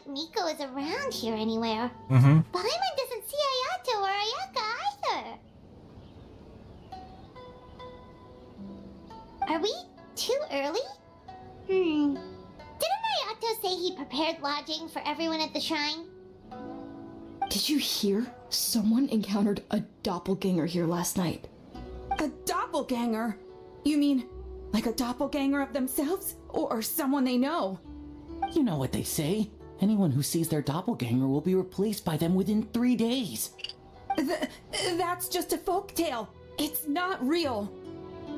Miko is around here anywhere. Paimon doesn't see Ayato or Ayaka either. Are we too early? Didn't Ayato say he prepared lodging for everyone at the shrine? Did you hear? Someone encountered a doppelganger here last night. A doppelganger? You mean like a doppelganger of themselves? Or someone they know? You know what they say. Anyone who sees their doppelganger will be replaced by them within 3 days. That's just a folktale. It's not real.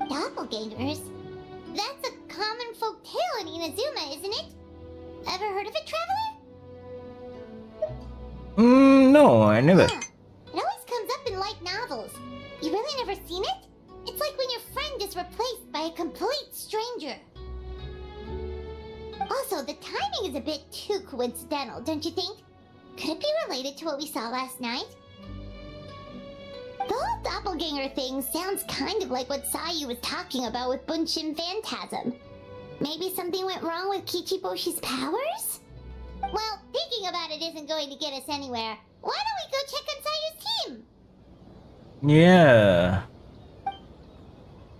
Doppelgangers? That's a common folk tale in Inazuma, isn't it? Ever heard of it, Traveler? No, I never. Huh. It always comes up in light novels. You really never seen it? It's like when your friend is replaced by a complete stranger. Also, the timing is a bit too coincidental, don't you think? Could it be related to what we saw last night? The whole doppelganger thing sounds kind of like what Sayu was talking about with Bunshin Phantasm. Maybe something went wrong with Kichiboshi's powers? Well, thinking about it isn't going to get us anywhere. Why don't we go check on Sayu's team? Yeah.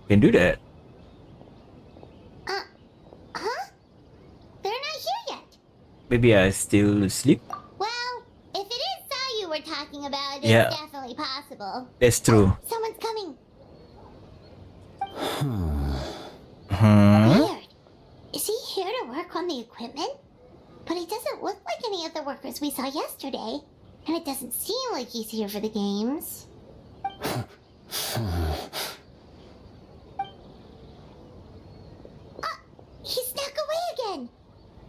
Can do that. Huh? They're not here yet. Maybe I still asleep. Well, if it is Sayu we're talking about, it's Yeah. definitely possible. That's true. Someone's coming. Huh? Weird. Is he here to work on the equipment? But he doesn't look like any of the workers we saw yesterday. And it doesn't seem like he's here for the games. He snuck away again.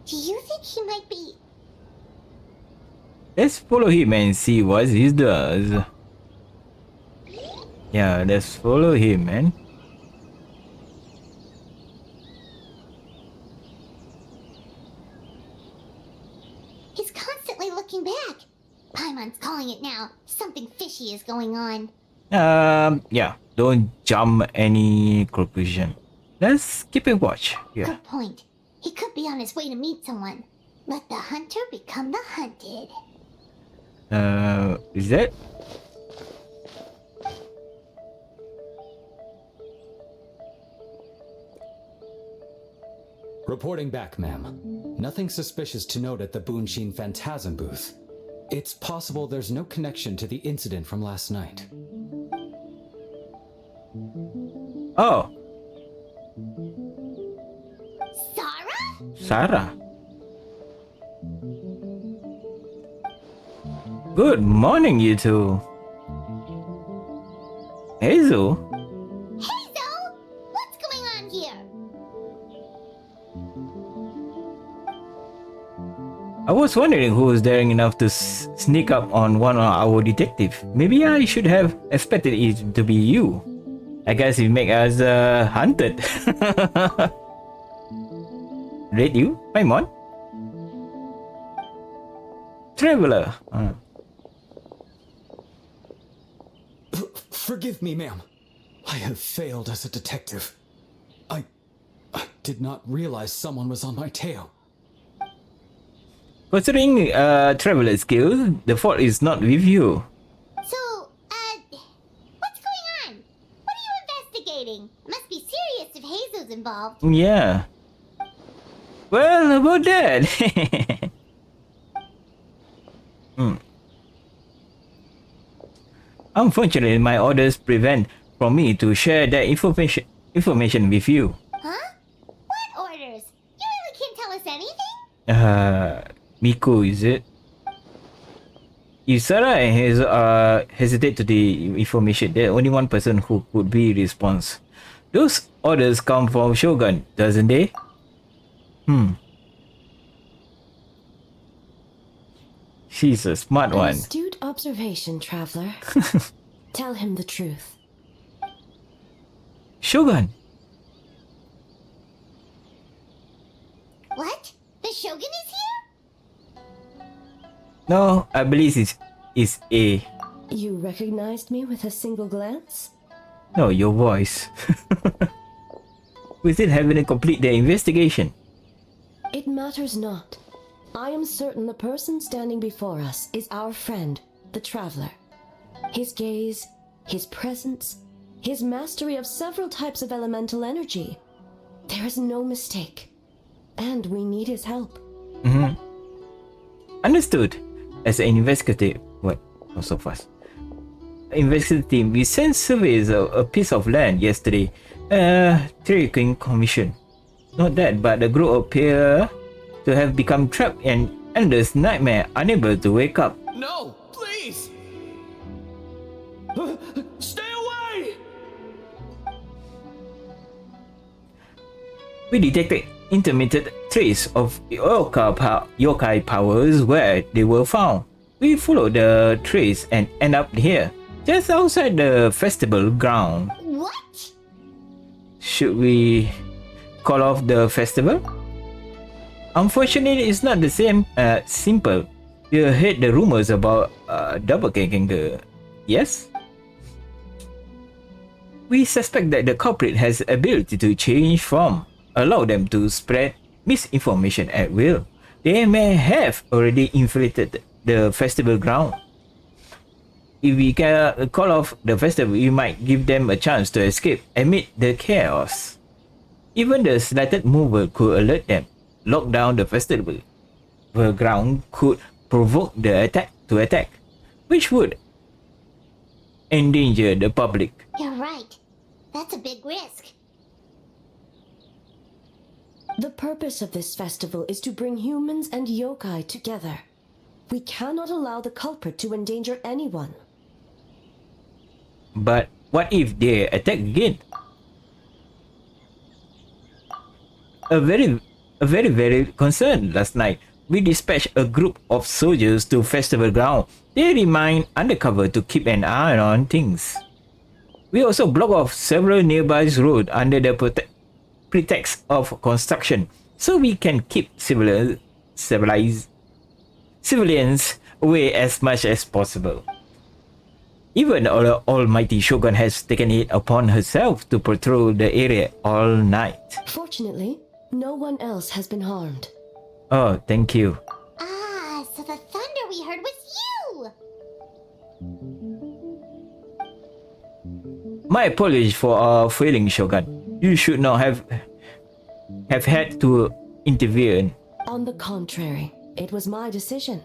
Do you think he might be... Let's follow him and see what he does. Yeah, let's follow him, man. He's constantly looking back. Paimon's calling it now. Something fishy is going on. Yeah, don't jump any conclusion. Let's keep a watch. Yeah. Good point. He could be on his way to meet someone. Let the hunter become the hunted. Is that? Reporting back, ma'am. Nothing suspicious to note at the Bunshin Phantasm booth. It's possible there's no connection to the incident from last night. Oh, Sarah? Sarah. Good morning, you two. Hazel? Hazel! What's going on here? I was wondering who was daring enough to sneak up on one of our detective. Maybe I should have expected it to be you. I guess it make us hunted. Rate you, Paimon? Traveler. Forgive me, ma'am. I have failed as a detective. I did not realize someone was on my tail. Considering traveler skills, the fault is not with you. So, what's going on? What are you investigating? Must be serious if Hazel's involved. Yeah. Well, about that. Unfortunately, my orders prevent from me to share that information with you. Huh? What orders? You really can't tell us anything? Miko, is it? If Sarah and Hazel hesitate to the information, there's only one person who could be responsible. Those orders come from Shogun, doesn't they? She's a smart An one. astute observation, traveler. Tell him the truth. Shogun! What? The Shogun is here? No, I believe it's A. You recognized me with a single glance? No, your voice. We still haven't complete the investigation. It matters not. I am certain the person standing before us is our friend, the Traveler. His gaze, his presence, his mastery of several types of elemental energy. There is no mistake. And we need his help. Understood. As an investigative, what? Not so fast. Investigative team, we sent surveys a piece of land yesterday. Tricking commission. Not that, but the group appear to have become trapped in endless nightmare, unable to wake up. No, please! Stay away! We detected intermittent trace of yokai powers where they were found. We followed the trace and end up here, just outside the festival ground. What? Should we call off the festival? Unfortunately, it's not the same simple. You heard the rumors about doppelganger, yes? We suspect that the culprit has ability to change form, allow them to spread misinformation at will. They may have already infiltrated the festival ground. If we can call off the festival, we might give them a chance to escape amid the chaos. Even the slightest movement could alert them. Lock down the festival. The ground could provoke the attack, which would endanger the public. You're right. That's a big risk. The purpose of this festival is to bring humans and yokai together. We cannot allow the culprit to endanger anyone. But what if they attack again? A very concerned last night. We dispatched a group of soldiers to festival ground. They remain undercover to keep an eye on things. We also blocked off several nearby roads under the pretext of construction, so we can keep civilians away as much as possible. Even the almighty Shogun has taken it upon herself to patrol the area all night. Fortunately, no one else has been harmed. Oh, thank you. Ah, so the thunder we heard was you! My apologies for failing, Shogun. You should not have had to intervene. On the contrary, it was my decision.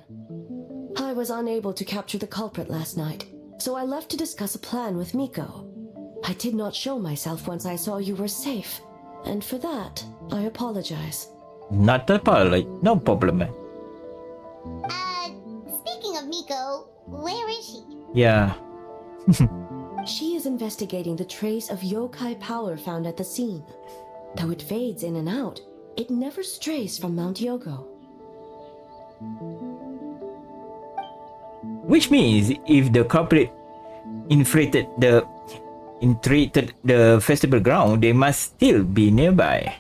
I was unable to capture the culprit last night, so I left to discuss a plan with Miko. I did not show myself once I saw you were safe, and for that, I apologize. Not a problem. No problem. Speaking of Miko, where is she? Yeah. She is investigating the trace of yokai power found at the scene. Though it fades in and out, it never strays from Mount Yogo. Which means if the culprit infiltrated the festival ground, they must still be nearby.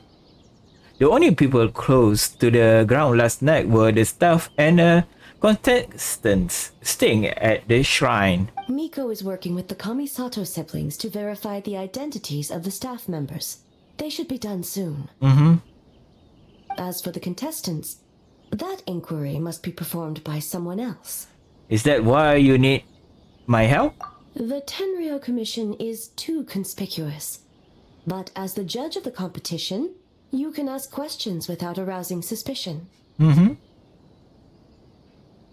The only people close to the ground last night were the staff and contestants staying at the shrine. Miko is working with the Kamisato siblings to verify the identities of the staff members. They should be done soon. As for the contestants, that inquiry must be performed by someone else. Is that why you need my help? The Tenryo Commission is too conspicuous. But as the judge of the competition, you can ask questions without arousing suspicion.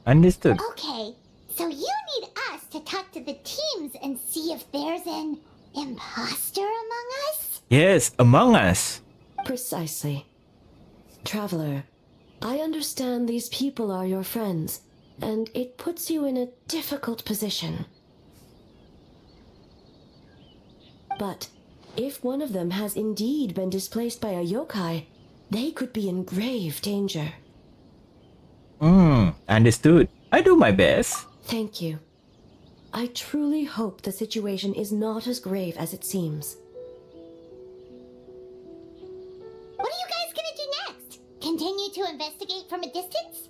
Understood. Okay, so you need us to talk to the teams and see if there's an imposter among us? Yes, among us. Precisely. Traveler, I understand these people are your friends, and it puts you in a difficult position. But if one of them has indeed been displaced by a yokai, they could be in grave danger. Understood. I do my best. Thank you. I truly hope the situation is not as grave as it seems. What are you guys gonna do next? Continue to investigate from a distance?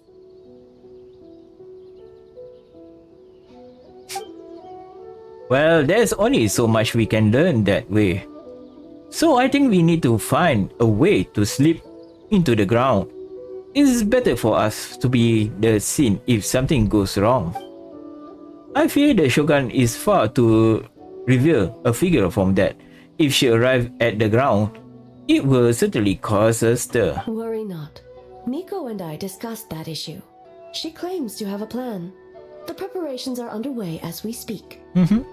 Well, there's only so much we can learn that way. So I think we need to find a way to slip into the ground. It's better for us to be the scene if something goes wrong. I fear the Shogun is far to reveal a figure from that. If she arrives at the ground, it will certainly cause a stir. Worry not. Miko and I discussed that issue. She claims to have a plan. The preparations are underway as we speak. One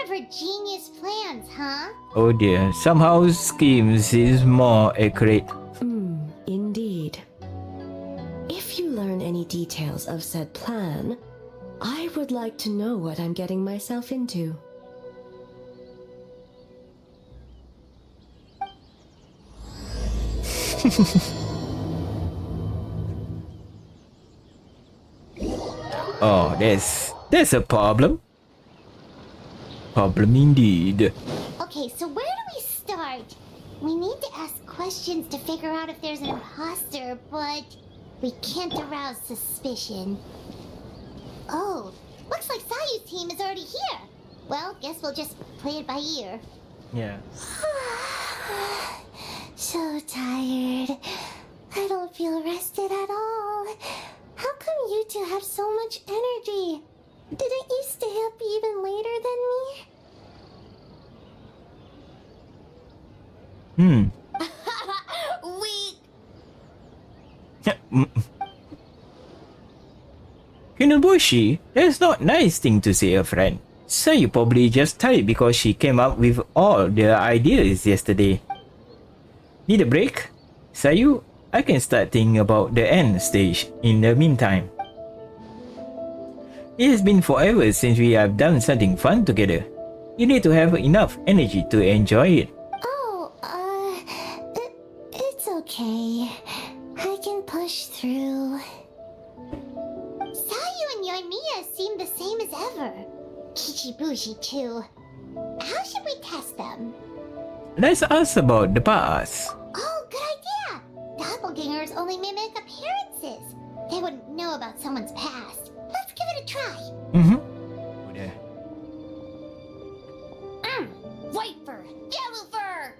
of her genius plans, huh? Oh dear, somehow schemes is more accurate. Indeed. If you learn any details of said plan, I would like to know what I'm getting myself into. Oh, that's a problem. Problem indeed. Okay, so where do we start? We need to ask questions to figure out if there's an imposter, but we can't arouse suspicion. Oh, looks like Sayu's team is already here. Well, guess we'll just play it by ear. Yeah. So tired. I don't feel rested at all. How come you two have so much energy? Didn't you stay up even later than me? Weak. Kinobushi, that's not nice thing to say, a friend. So you probably just tired because she came up with all the ideas yesterday. Need a break? Sayu, I can start thinking about the end stage in the meantime. It has been forever since we have done something fun together. You need to have enough energy to enjoy it. Oh, it's okay. I can push through. Sayu and Yoimiya seem the same as ever. Kichibushi too. How should we test them? Let's ask about the past. Oh, good idea! Doppelgangers only mimic appearances. They wouldn't know about someone's past. Let's give it a try. White fur, yellow fur.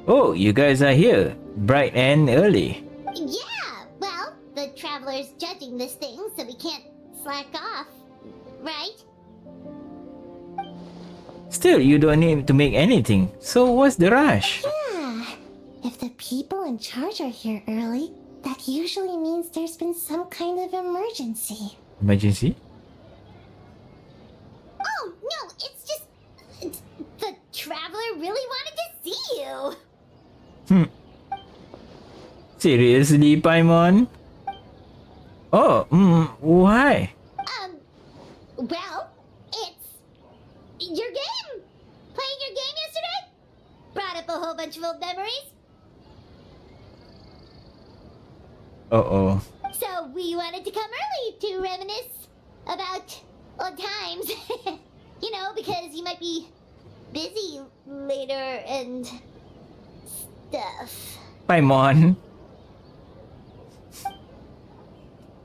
Oh, you guys are here. Bright and early. Yeah, well, the traveler's judging this thing, so we can't slack off, right? Still, you don't need to make anything. So what's the rush? Yeah. If the people in charge are here early, that usually means there's been some kind of emergency. Emergency? Oh, no, it's just... the traveler really wanted to see you. Seriously, Paimon? Oh, why? Well, it's... your game! Playing your game yesterday? Brought up a whole bunch of old memories. Uh-oh. So we wanted to come early to reminisce about old times. You know, because you might be busy later and stuff. Paimon.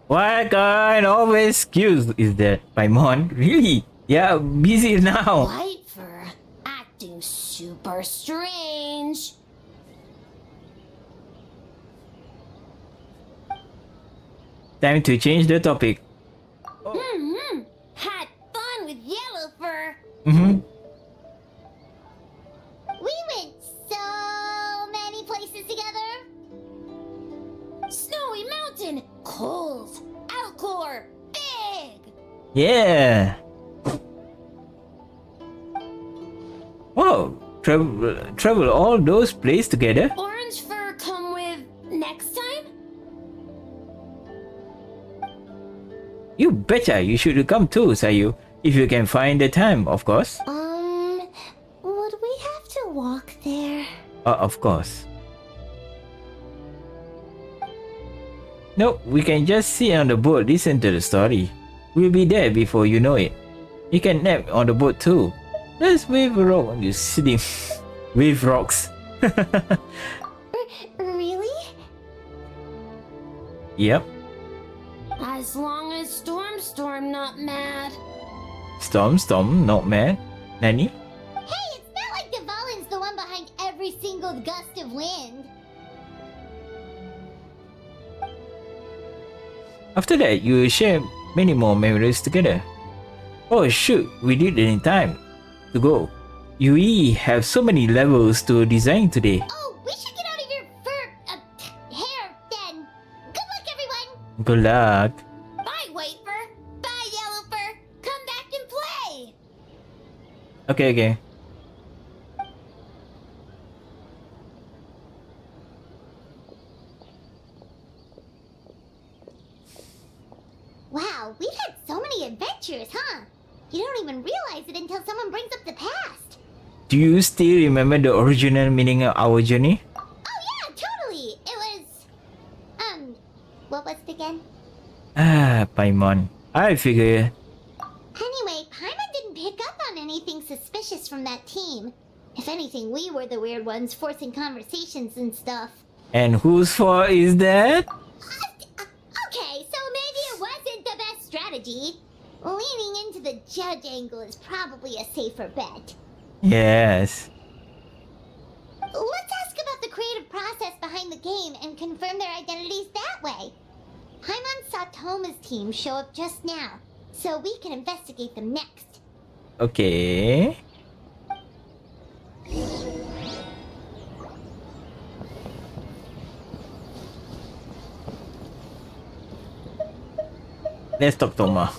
What kind of excuse is that, Paimon? Really? Yeah, busy now. White fur acting super strange. Time to change the topic. Had fun with yellow fur. We went so many places together. Snowy Mountain, cold. Alcor, big. Yeah. Whoa, travel all those places together? Orange fur come with next time? You betcha you should come too, Sayu. If you can find the time, of course. Would we have to walk there? Of course. Nope, we can just sit on the boat, listen to the story. We'll be there before you know it. You can nap on the boat too. Let's wave a rock on you sitting. Wave rocks. Really? Yep. As long as Storm not mad. Storm, not mad. Nani? Hey, it's every single gust of wind. After that, you share many more memories together. Oh shoot, we did it in time to go. We have so many levels to design today. Oh, we should get out of your hair then. Good luck, everyone. Good luck. Bye, White Fur. Bye, Yellow Fur. Come back and play. Okay. Wow, we've had so many adventures, huh? You don't even realize it until someone brings up the past. Do you still remember the original meaning of our journey? Oh yeah, totally. It was, what was it again? Paimon. I figure. Anyway, Paimon didn't pick up on anything suspicious from that team. If anything, we were the weird ones forcing conversations and stuff. And whose fault is that? Okay, so maybe it wasn't the best strategy. Leaning into the judge angle is probably a safer bet. Yes. Let's ask about the creative process behind the game and confirm their identities that way. Paimon saw Toma's team show up just now, so we can investigate them next. Okay. Let's talk Toma.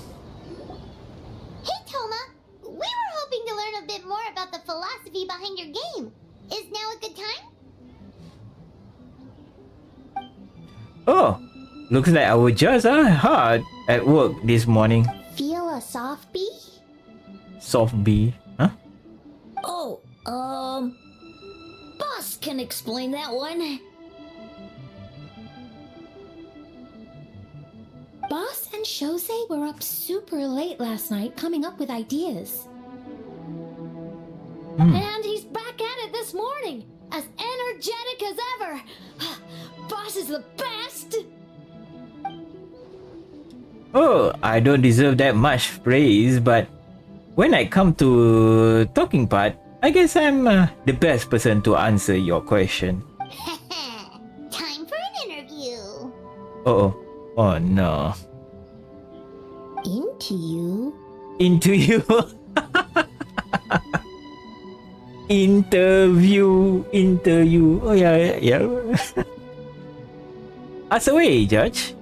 Hey Toma, we were hoping to learn a bit more about the philosophy behind your game. Is now a good time? Oh, looks like our judges are hard at work this morning. Feel a soft bee? Soft B. Huh? Oh, Boss can explain that one. Boss and Shosei were up super late last night coming up with ideas. And he's back at it this morning, as energetic as ever. Boss is the best. Oh, I don't deserve that much praise, but when I come to talking part, I guess I'm the best person to answer your question. Time for an interview. Oh no. Into you? Into you. Interview. Oh yeah. Ask away, Judge.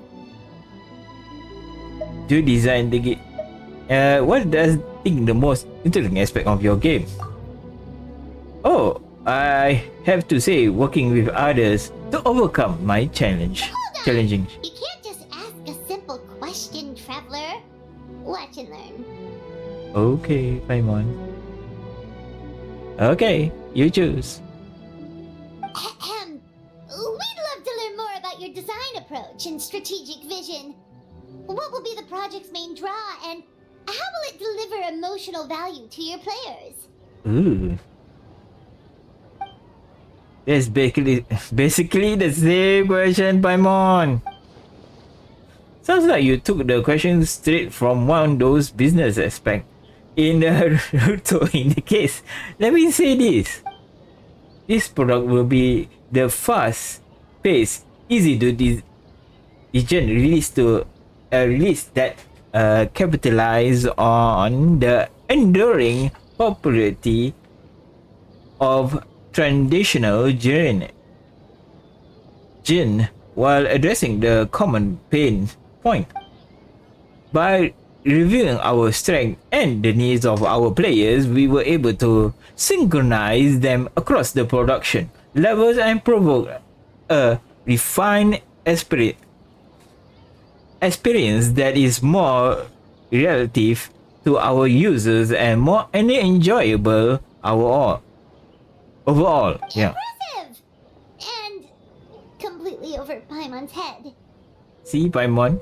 Do you design the game? What does you think the most interesting aspect of your game? Oh, I have to say, working with others to overcome my challenge. Hold on. Challenging. You can't just ask a simple question, Traveler. Watch and learn. Okay, Paimon. Okay, you choose. Ahem. We'd love to learn more about your design approach and strategic vision. What will be the project's main draw, and how will it deliver emotional value to your players? Ooh. That's basically the same question, Paimon. Sounds like you took the question straight from one of those business aspects in Naruto. In the case, let me say this. This product will be the fast-paced, easy to design release that capitalize on the enduring popularity of traditional Jin while addressing the common pain point. By reviewing our strength and the needs of our players, we were able to synchronize them across the production levels and provoke a refined experience that is more relative to our users and more enjoyable overall. Yeah. Impressive! And completely over Paimon's head. See, Paimon?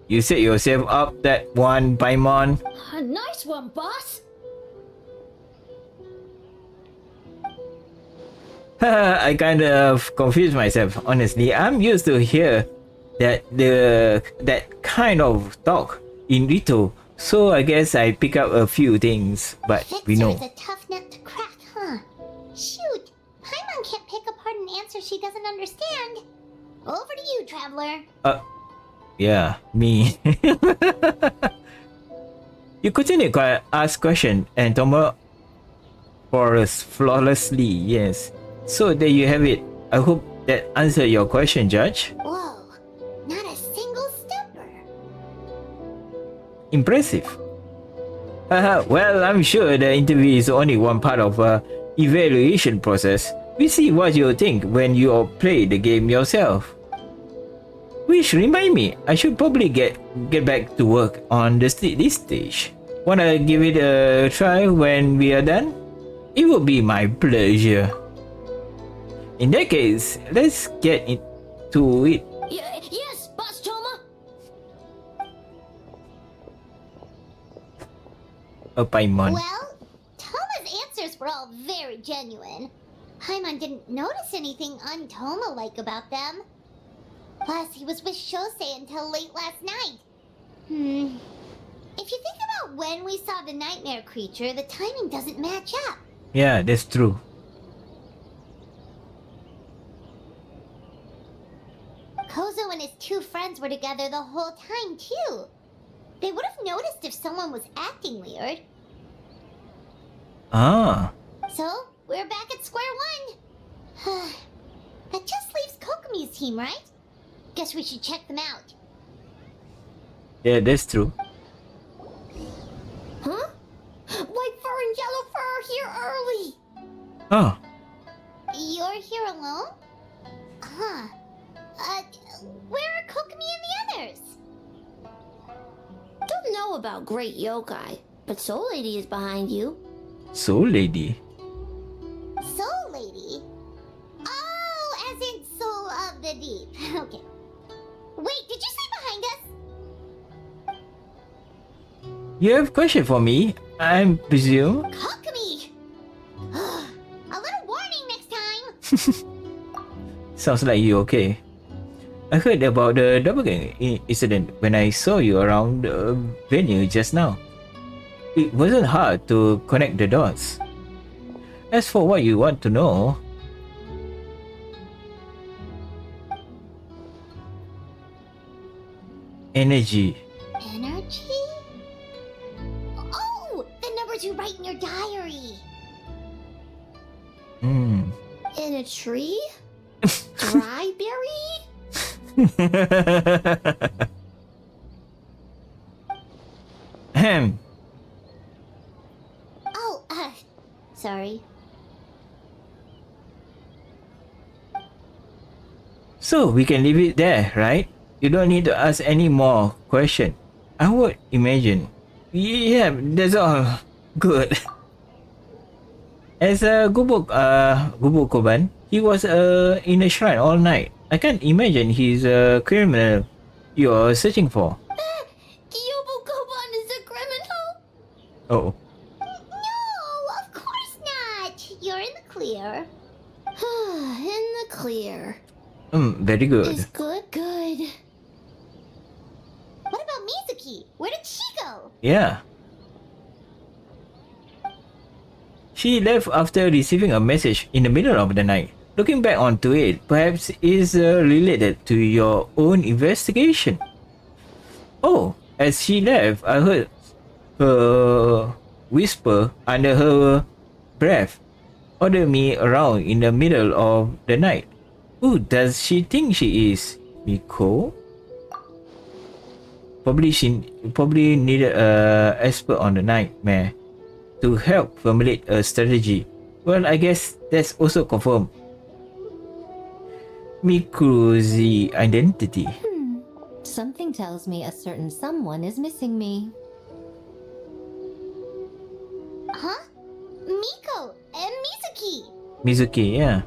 You set yourself up that one, Paimon. A nice one, boss. I kind of confused myself, honestly. I'm used to hear that kind of talk in Rito, so I guess I pick up a few things, but we Fitzer know. is a tough nut to crack, huh? Shoot! so she doesn't understand. Over to you, Traveler. Yeah, me. You continue to ask question and Tomo for us flawlessly, yes. So there you have it. I hope that answered your question, Judge. Whoa, not a single stepper. Impressive. Well, I'm sure the interview is only one part of evaluation process. We see what you think when you play the game yourself. Which remind me, I should probably get back to work on this stage. Wanna give it a try when we are done? It will be my pleasure. In that case, let's get into it. Yes, Boss Toma. Paimon. Well, Toma's answers were all very genuine. Paimon didn't notice anything un-Toma-like about them. Plus, he was with Shosei until late last night. If you think about when we saw the nightmare creature, the timing doesn't match up. Yeah, that's true. Kozo and his two friends were together the whole time, too. They would have noticed if someone was acting weird. Ah. So, we're back at square one. That just leaves Kokomi's team, right? Guess we should check them out. Yeah, that's true. Huh? White fur and yellow fur are here early. Oh. You're here alone? Huh. Where are Kokomi and the others? Don't know about great yokai, but Soul Lady is behind you. Soul Lady. Soul Lady? Oh, as in Soul of the Deep. Okay. Wait, did you say behind us? You have a question for me, I presume? Kokomi! A little warning next time! Sounds like you okay. I heard about the doppelganger incident when I saw you around the venue just now. It wasn't hard to connect the dots. As for what you want to know, energy. Energy? Oh! The numbers you write in your diary! Hmm. In a tree? Dry berry? Ahem. Oh, sorry. So we can leave it there, right? You don't need to ask any more question. I would imagine. Yeah, that's all. Good. As a Gubo Koban, he was in a shrine all night. I can't imagine he's a criminal you're searching for. Yobu Koban is a criminal? Oh. No, of course not! You're in the clear. In the clear. Very good. Is good? Good. What about Mizuki? Where did she go? Yeah. She left after receiving a message in the middle of the night. Looking back onto it, perhaps is related to your own investigation. Oh, as she left, I heard her whisper under her breath. Order me around in the middle of the night. Who does she think she is? Miko? Probably needed an expert on the nightmare to help formulate a strategy. Well, I guess that's also confirmed Miko's identity. Something tells me a certain someone is missing me. Huh? Miko and Mizuki! Mizuki, yeah.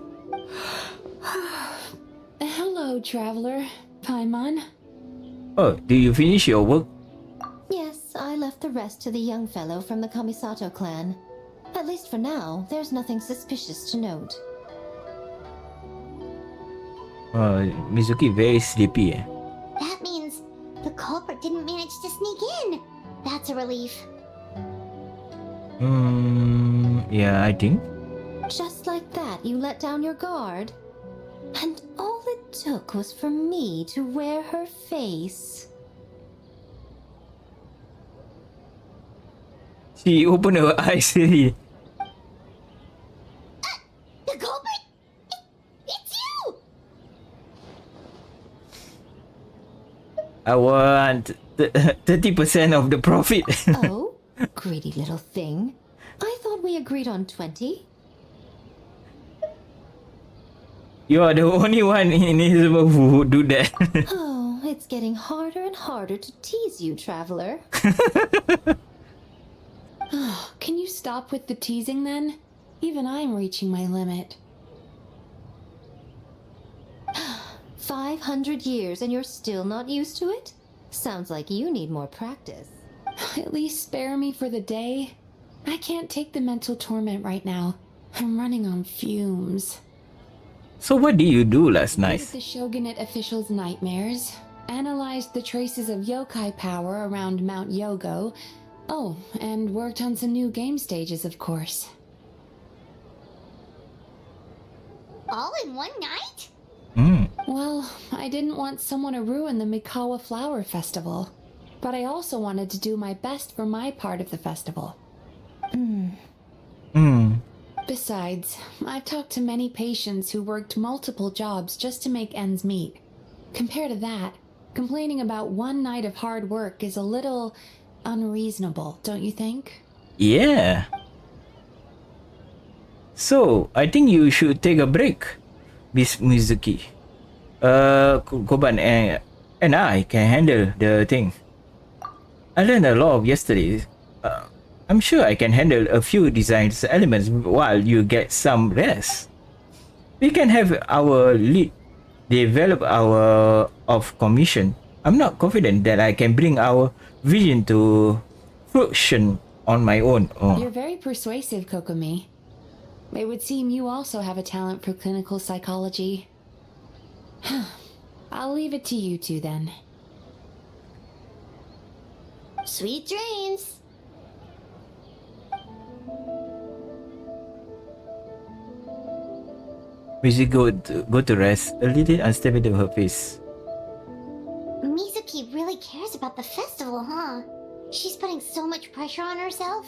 Hello, traveler. Paimon. Oh, do you finish your work? Yes, I left the rest to the young fellow from the Kamisato clan. At least for now, there's nothing suspicious to note. Mizuki very sleepy. That means the culprit didn't manage to sneak in. That's a relief. Yeah, I think. Just like that, you let down your guard? And all it took was for me to wear her face. She opened her eyes really. The culprit? It's you! I want 30% of the profit. Oh, greedy little thing. I thought we agreed on 20. You are the only one in his world who would do that. Oh, it's getting harder and harder to tease you, traveler. Can you stop with the teasing then? Even I'm reaching my limit. 500 years and you're still not used to it? Sounds like you need more practice. At least spare me for the day. I can't take the mental torment right now. I'm running on fumes. So what did you do last night? With the Shogunate officials' nightmares, analyzed the traces of yokai power around Mount Yogo. Oh, and worked on some new game stages, of course. All in one night? Well, I didn't want someone to ruin the Mikawa Flower Festival, but I also wanted to do my best for my part of the festival. Besides, I've talked to many patients who worked multiple jobs just to make ends meet. Compared to that, complaining about one night of hard work is a little unreasonable, don't you think? Yeah. So, I think you should take a break, Miss Mizuki. Koban and I can handle the thing. I learned a lot of yesterday. I'm sure I can handle a few design elements while you get some rest. We can have our lead develop our of commission. I'm not confident that I can bring our vision to fruition on my own. You're very persuasive, Kokomi. It would seem you also have a talent for clinical psychology. I'll leave it to you two then. Sweet dreams. We should go to rest. A little unstable of her face. Mizuki really cares about the festival, huh? She's putting so much pressure on herself.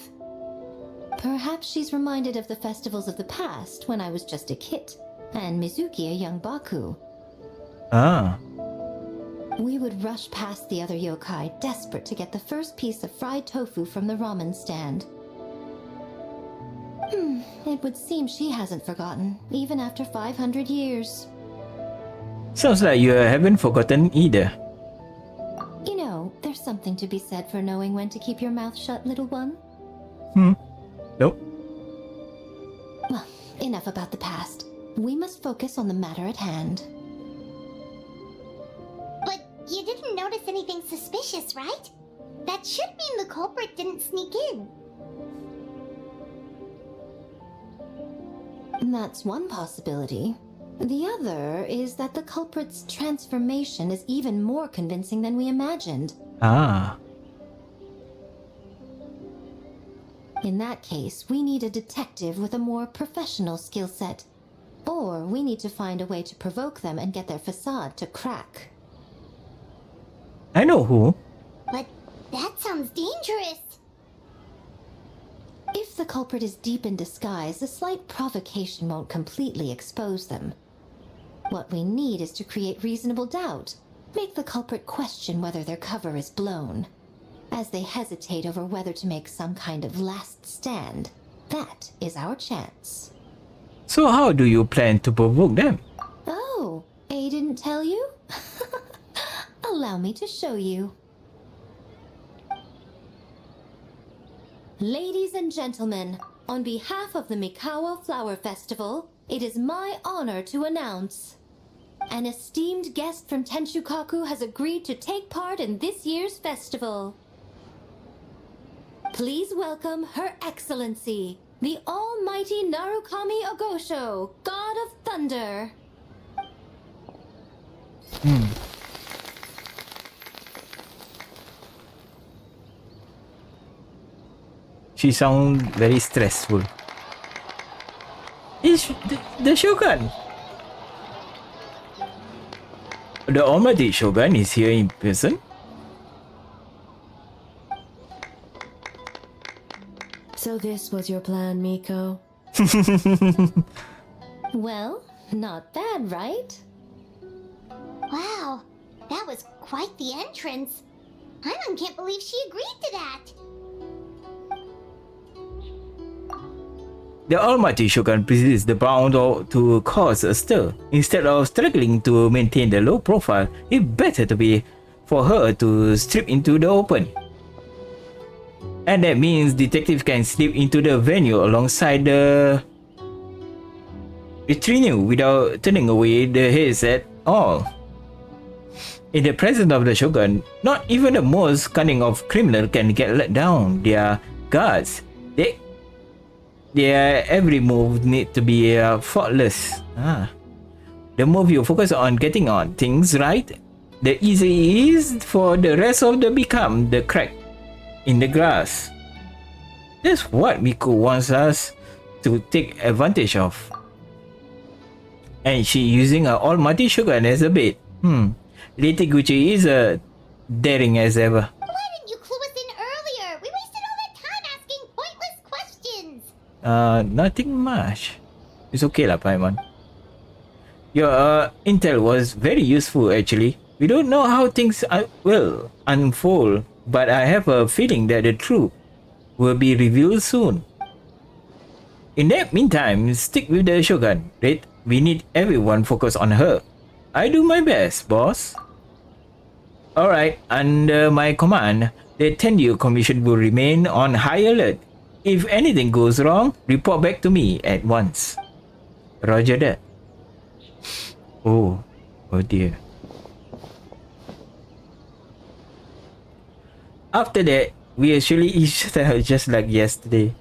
Perhaps she's reminded of the festivals of the past when I was just a kid, and Mizuki a young Baku. Ah. We would rush past the other yokai, desperate to get the first piece of fried tofu from the ramen stand. It would seem she hasn't forgotten, even after 500 years. Sounds like you haven't forgotten either. You know, there's something to be said for knowing when to keep your mouth shut, little one. Nope. Well, enough about the past. We must focus on the matter at hand. But you didn't notice anything suspicious, right? That should mean the culprit didn't sneak in. That's one possibility. The other is that the culprit's transformation is even more convincing than we imagined. Ah. In that case, we need a detective with a more professional skill set. Or we need to find a way to provoke them and get their facade to crack. I know who. But that sounds dangerous. If the culprit is deep in disguise, a slight provocation won't completely expose them. What we need is to create reasonable doubt. Make the culprit question whether their cover is blown. As they hesitate over whether to make some kind of last stand, that is our chance. So how do you plan to provoke them? Oh, A didn't tell you? Allow me to show you. Ladies and gentlemen, on behalf of the Mikawa Flower Festival, it is my honor to announce an esteemed guest from Tenshukaku has agreed to take part in this year's festival. Please welcome Her Excellency, the Almighty Narukami Ogosho, God of Thunder. She sounds very stressful. It's the Shogun. The Almighty Shogun is here in person? So this was your plan, Miko? Well, not bad, right? Wow, that was quite the entrance. Paimon can't believe she agreed to that. The Almighty Shogun persists the bound to cause a stir. Instead of struggling to maintain the low profile, it's better to be for her to strip into the open. And that means detective can slip into the venue alongside the retinue without turning away the heads at all. In the presence of the Shogun, not even the most cunning of criminals can get let down. Their guards, their every move need to be faultless. The more you focus on getting on things right, the easier it is for the rest of the become the crack in the glass. That's what Miko wants us to take advantage of. And she using her Almighty Shogun as a bait. Lady Gucci is daring as ever. Why didn't you clue us in earlier? We wasted all that time asking pointless questions. Nothing much. It's okay lah, Paimon. Your intel was very useful actually. We don't know how things will unfold, but I have a feeling that the truth will be revealed soon. In that meantime, stick with the Shogun, right? We need everyone focused on her. I do my best, boss. Alright, under my command, the Tenryu Commission will remain on high alert. If anything goes wrong, report back to me at once. Roger that. Oh dear. After that, we actually each other just like yesterday.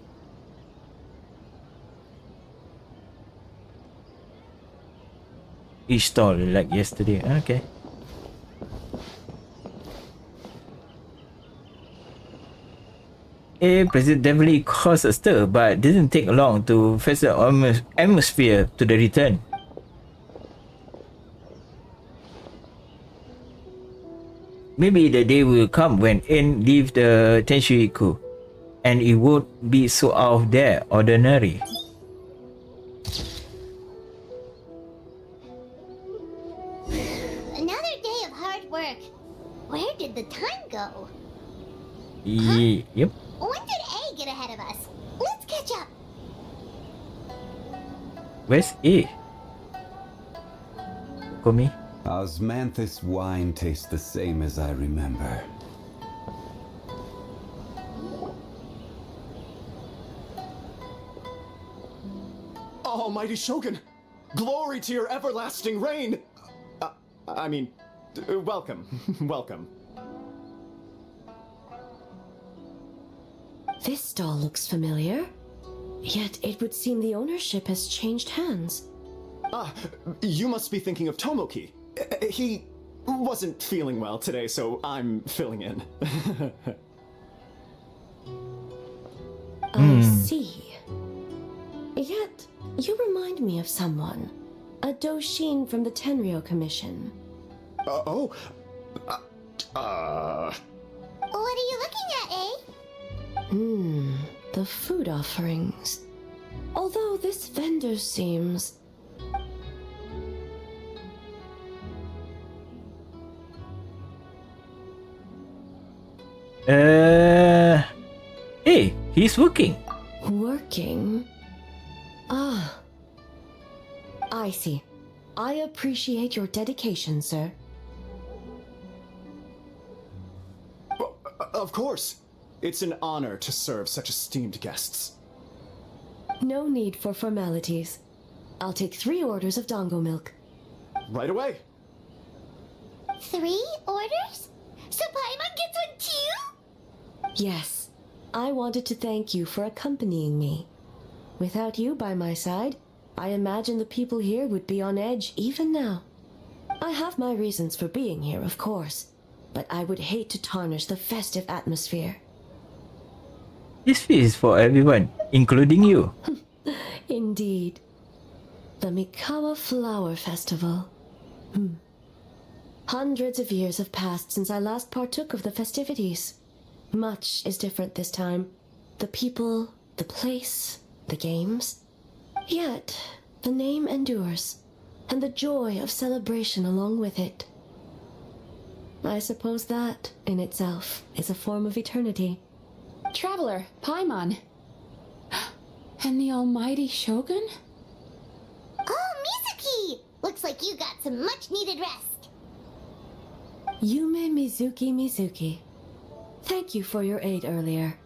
Each stall like yesterday. Okay. President definitely caused a stir, but didn't take long to fetch the atmosphere to the return. Maybe the day will come when En leave the Tenshuiku, and it won't be so out of there ordinary. Another day of hard work. Where did the time go? Yep. When did A get ahead of us? Let's catch up. Where's A? Komi? Osmanthus wine tastes the same as I remember. Almighty Shogun! Glory to your everlasting reign! Welcome. Welcome. This stall looks familiar. Yet it would seem the ownership has changed hands. You must be thinking of Tomoki. He wasn't feeling well today, so I'm filling in. I see. Yet, you remind me of someone. A Doshin from the Tenryo Commission. What are you looking at, A? The food offerings. Although this vendor seems... Hey, he's working. Working? I see. I appreciate your dedication, sir. Of course. It's an honor to serve such esteemed guests. No need for formalities. I'll take 3 orders of dongo milk. Right away. 3 orders? So Paimon gets one too? Yes. I wanted to thank you for accompanying me. Without you by my side, I imagine the people here would be on edge even now. I have my reasons for being here, of course, but I would hate to tarnish the festive atmosphere. This feast is for everyone, including you. Indeed. The Mikawa Flower Festival. Hundreds of years have passed since I last partook of the festivities. Much is different this time. The people, the place, the games. Yet, the name endures, and the joy of celebration along with it. I suppose that, in itself, is a form of eternity. Traveler, Paimon. And the almighty Shogun? Oh, Mizuki! Looks like you got some much-needed rest. Yume Mizuki. Thank you for your aid earlier.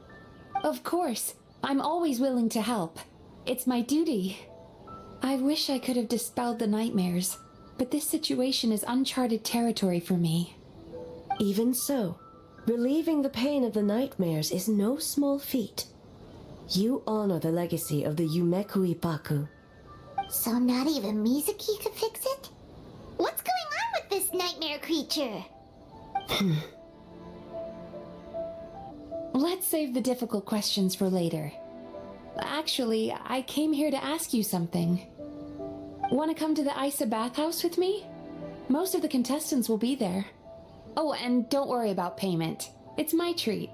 Of course. I'm always willing to help. It's my duty. I wish I could have dispelled the nightmares, but this situation is uncharted territory for me. Even so, relieving the pain of the nightmares is no small feat. You honor the legacy of the Yumeku Ippaku. So not even Mizuki could fix it? What's going on with this nightmare creature? Let's save the difficult questions for later. Actually, I came here to ask you something. Want to come to the Isa bathhouse with me? Most of the contestants will be there. Oh, and don't worry about payment. It's my treat.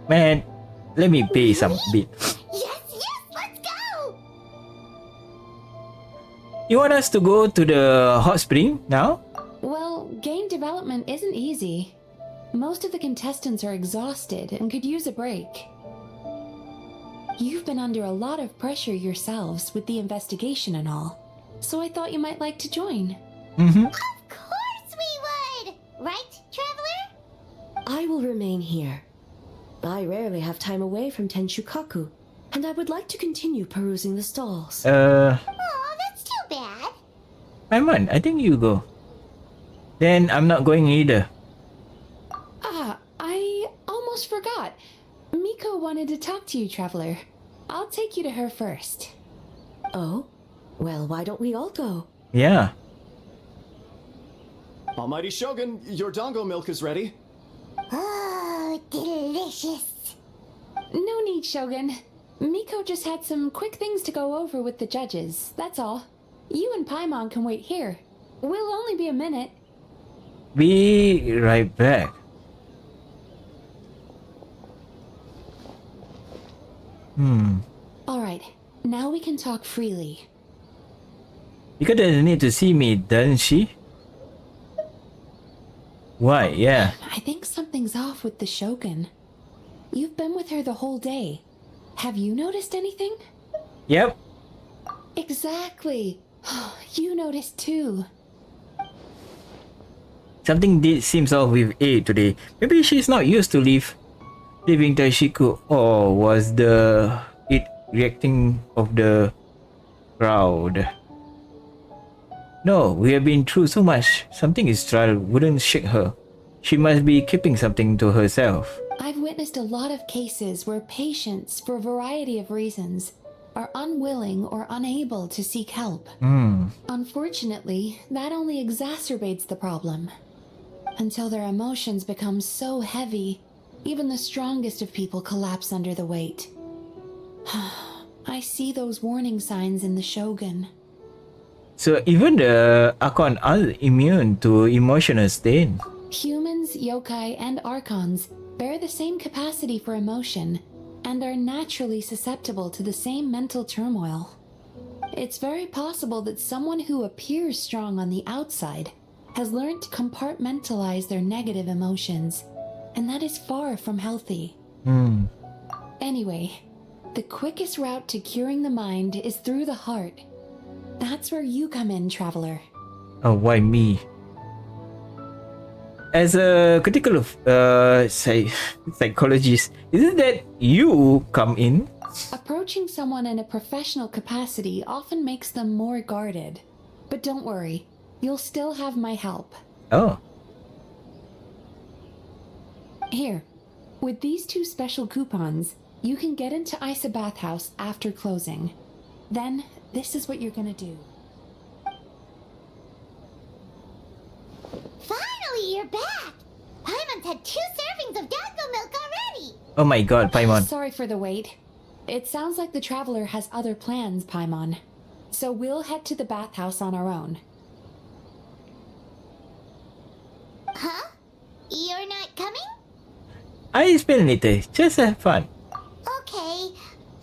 Man, let me pay some bit. Yes, let's go! You want us to go to the hot spring now? Well, game development isn't easy. Most of the contestants are exhausted and could use a break. You've been under a lot of pressure yourselves with the investigation and all, so I thought you might like to join. Mm-hmm. Of course we would! Right, Traveler? I will remain here. I rarely have time away from Tenshukaku, and I would like to continue perusing the stalls. Oh, that's too bad. Paimon, I think you go. Then I'm not going either. I almost forgot. Miko wanted to talk to you, Traveler. I'll take you to her first. Oh? Well, why don't we all go? Yeah. Almighty Shogun, your dango milk is ready. Oh, delicious. No need, Shogun. Miko just had some quick things to go over with the judges, that's all. You and Paimon can wait here. We'll only be a minute. Be right back. Alright, now we can talk freely. Mika doesn't need to see me, doesn't she? Why, yeah. I think something's off with the Shogun. You've been with her the whole day. Have you noticed anything? Yep. Exactly. You noticed too. Something did seems off with A today. Maybe she's not used to leaving Taishiku. Or was it reacting of the crowd? No, we have been through so much. Something is trial wouldn't shake her. She must be keeping something to herself. I've witnessed a lot of cases where patients, for a variety of reasons, are unwilling or unable to seek help. Unfortunately, that only exacerbates the problem. Until their emotions become so heavy, even the strongest of people collapse under the weight. I see those warning signs in the Shogun. So even the Archon are immune to emotional stain. Humans, yokai, and archons bear the same capacity for emotion and are naturally susceptible to the same mental turmoil. It's very possible that someone who appears strong on the outside has learned to compartmentalize their negative emotions, and that is far from healthy. Anyway, the quickest route to curing the mind is through the heart. That's where you come in, Traveler. Oh, why me? As a critical psychologist, isn't that you come in? Approaching someone in a professional capacity often makes them more guarded. But don't worry, you'll still have my help. Oh. Here, with these 2 special coupons, you can get into Isa Bathhouse after closing. Then, this is what you're gonna do. Finally, you're back! Paimon's had 2 servings of dango milk already! Oh my god, Paimon. Sorry for the wait. It sounds like the Traveler has other plans, Paimon. So we'll head to the bathhouse on our own. Huh? You're not coming? I explain later. Just have fun. Okay.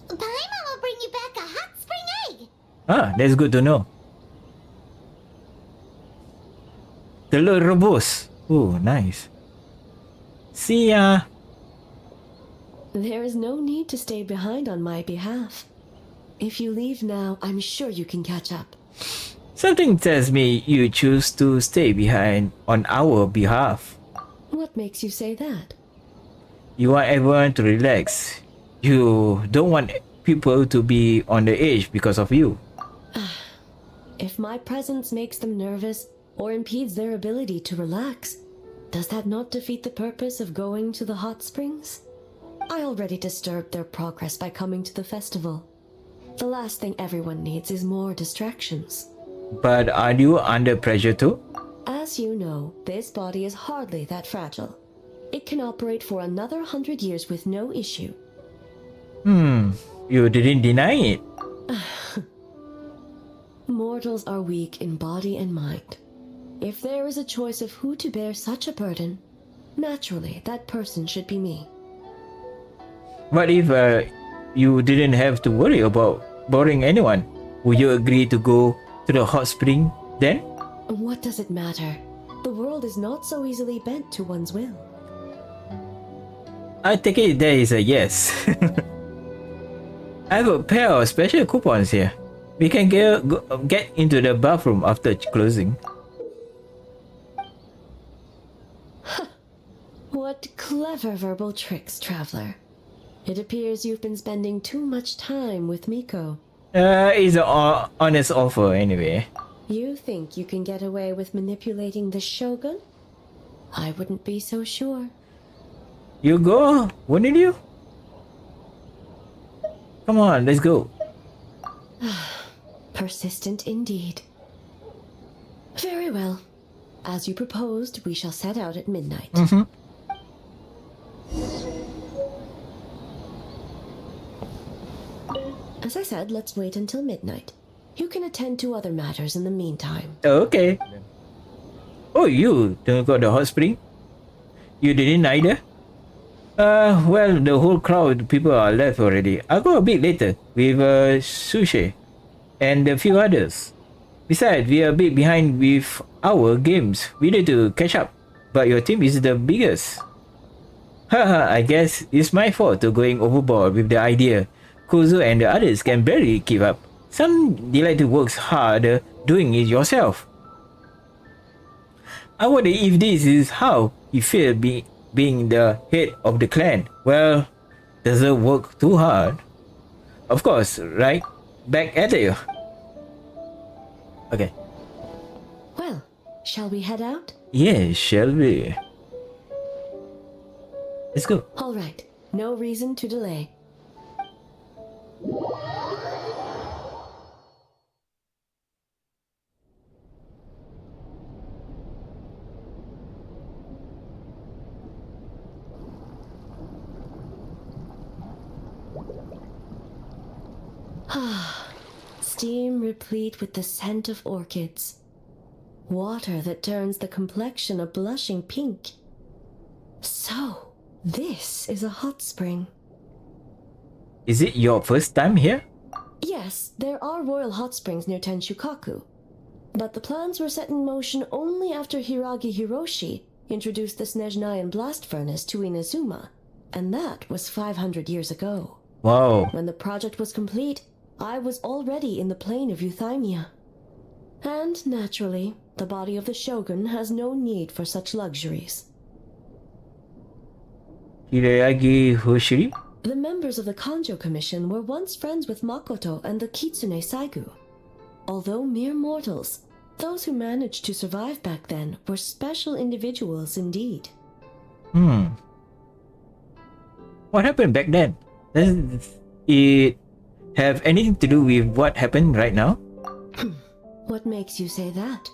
Paimon will bring you back a hot spring egg. Ah, that's good to know. Telur rebus. Oh, nice. See ya. There is no need to stay behind on my behalf. If you leave now, I'm sure you can catch up. Something tells me you choose to stay behind on our behalf. What makes you say that? You want everyone to relax. You don't want people to be on the edge because of you. If my presence makes them nervous or impedes their ability to relax, does that not defeat the purpose of going to the hot springs? I already disturbed their progress by coming to the festival. The last thing everyone needs is more distractions. But are you under pressure too? As you know, this body is hardly that fragile. It can operate for another 100 years with no issue. You didn't deny it. Mortals are weak in body and mind. If there is a choice of who to bear such a burden, naturally that person should be me. What if you didn't have to worry about boring anyone? Would you agree to go to the hot spring then? What does it matter? The world is not so easily bent to one's will. I take it there is a yes. I have a pair of special coupons here. We can get into the bathroom after closing. What clever verbal tricks, traveler. It appears you've been spending too much time with Miko. It's an honest offer anyway. You think you can get away with manipulating the Shogun? I wouldn't be so sure. You go, wouldn't you? Come on, let's go. Persistent indeed. Very well. As you proposed, we shall set out at midnight. As I said, let's wait until midnight. You can attend to other matters in the meantime. Okay. Oh, you don't go to the hot spring? You didn't either? Well, the whole crowd people are left already. I'll go a bit later with Sushi and a few others. Besides, we are a bit behind with our games. We need to catch up. But your team is the biggest. Haha, I guess it's my fault to going overboard with the idea. Kozo and the others can barely keep up. Some they like to work harder doing it yourself. I wonder if this is how you feel being the head of the clan. Well, doesn't work too hard. Of course, right? Back at you. Okay. Well, shall we head out? Yes, shall we? Let's go. All right. No reason to delay. Steam replete with the scent of orchids. Water that turns the complexion a blushing pink. So, this is a hot spring. Is it your first time here? Yes, there are royal hot springs near Tenshukaku. But the plans were set in motion only after Hiragi Hiroshi introduced the Snezhnayan blast furnace to Inazuma, and that was 500 years ago. Wow. When the project was complete, I was already in the plain of Euthymia. And naturally, the body of the Shogun has no need for such luxuries. Hiragi Hoshiri? The members of the Kanjo Commission were once friends with Makoto and the Kitsune Saigu. Although mere mortals, those who managed to survive back then were special individuals indeed. What happened back then? Does it have anything to do with what happened right now? What makes you say that?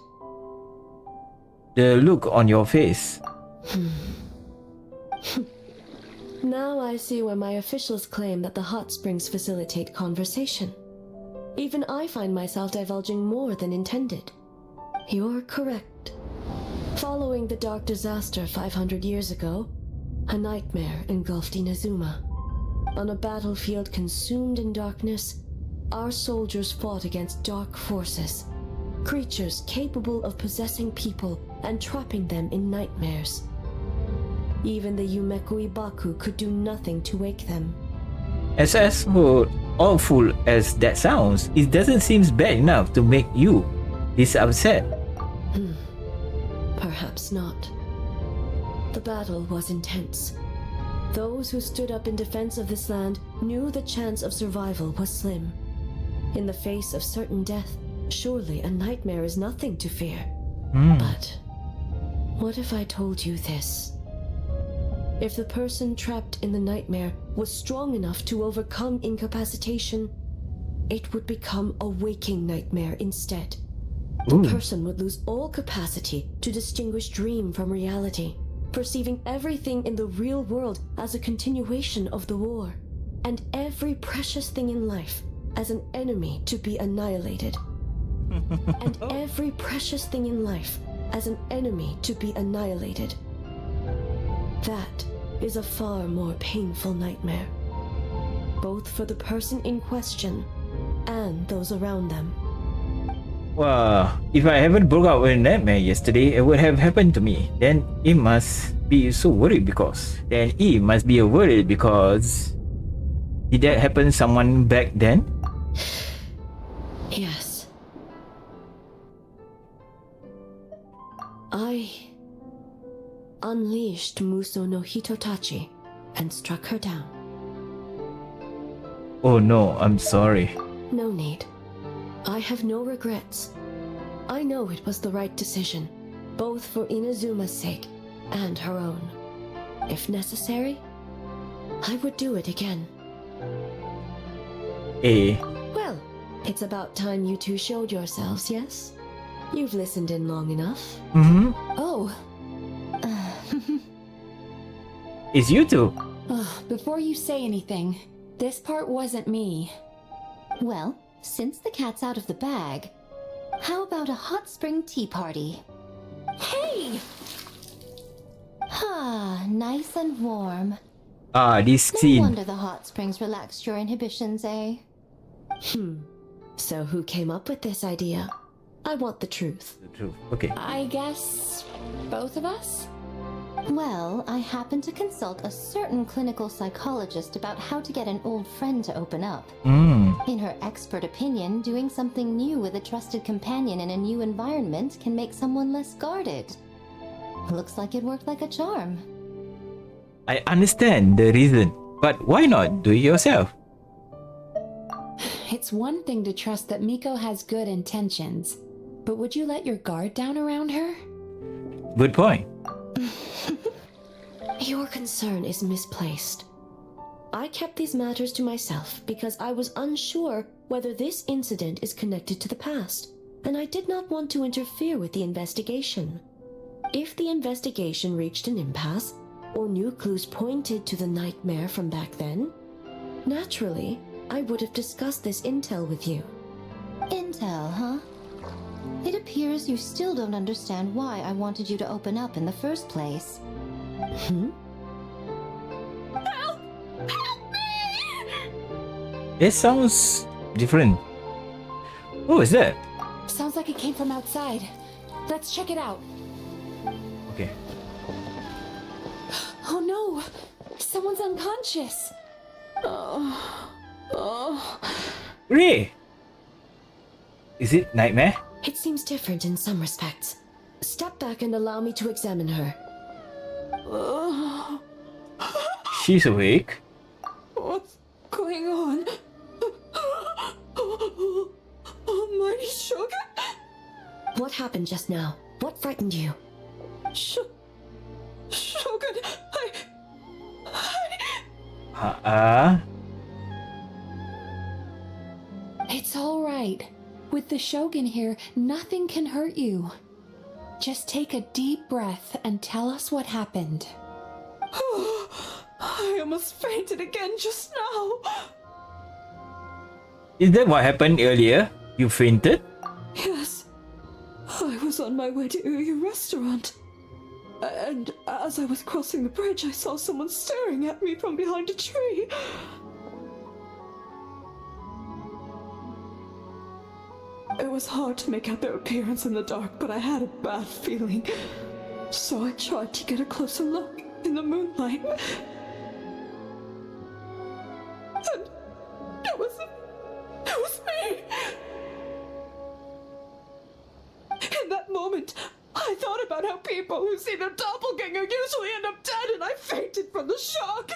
The look on your face. Now I see why my officials claim that the hot springs facilitate conversation. Even I find myself divulging more than intended. You're correct. Following the dark disaster 500 years ago, a nightmare engulfed Inazuma. On a battlefield consumed in darkness, our soldiers fought against dark forces, creatures capable of possessing people and trapping them in nightmares. Even the Yumeku Ibaku could do nothing to wake them. As awful as that sounds, it doesn't seem bad enough to make you this upset. Perhaps not. The battle was intense. Those who stood up in defense of this land knew the chance of survival was slim. In the face of certain death, surely a nightmare is nothing to fear. But what if I told you this? If the person trapped in the nightmare was strong enough to overcome incapacitation, it would become a waking nightmare instead. The person would lose all capacity to distinguish dream from reality, perceiving everything in the real world as a continuation of the war, and every precious thing in life as an enemy to be annihilated. And every precious thing in life as an enemy to be annihilated. That is a far more painful nightmare, both for the person in question and those around them. Well, if I haven't broke out with a nightmare yesterday, it would have happened to me. Then it must be so worried because. Then it must be worried because. Did that happen to someone back then? Yes. I unleashed Muso no Hitotachi and struck her down. Oh no, I'm sorry. No need. I have no regrets. I know it was the right decision, both for Inazuma's sake and her own. If necessary, I would do it again. Well, it's about time you two showed yourselves, yes? You've listened in long enough. Oh. It's you two. Before you say anything, this part wasn't me. Well, since the cat's out of the bag, how about a hot spring tea party? Hey! Nice and warm. This No scene. wonder the hot springs relaxed your inhibitions, eh? So who came up with this idea? I want the truth. Okay. I guess both of us? Well, I happened to consult a certain clinical psychologist about how to get an old friend to open up. In her expert opinion, doing something new with a trusted companion in a new environment can make someone less guarded. Looks like it worked like a charm. I understand the reason, but why not do it yourself? It's one thing to trust that Miko has good intentions, but would you let your guard down around her? Good point. Your concern is misplaced. I kept these matters to myself because I was unsure whether this incident is connected to the past, and I did not want to interfere with the investigation. If the investigation reached an impasse, or new clues pointed to the nightmare from back then, naturally, I would have discussed this intel with you. Intel, huh? It appears you still don't understand why I wanted you to open up in the first place. Help! Help me! It sounds different. What was that? Sounds like it came from outside. Let's check it out. Okay. Oh no! Someone's unconscious! Ray! Is it Nightmare? It seems different in some respects. Step back and allow me to examine her. She's awake. What's going on? Almighty Shogun? What happened just now? What frightened you? Shogun, It's alright. With the Shogun here, nothing can hurt you. Just take a deep breath and tell us what happened. I almost fainted again just now. Is that what happened earlier? You fainted? Yes. I was on my way to your restaurant. And as I was crossing the bridge, I saw someone staring at me from behind a tree. It was hard to make out their appearance in the dark, but I had a bad feeling. So I tried to get a closer look in the moonlight. And it was me! In that moment, I thought about how people who see their doppelganger usually end up dead, and I fainted from the shock.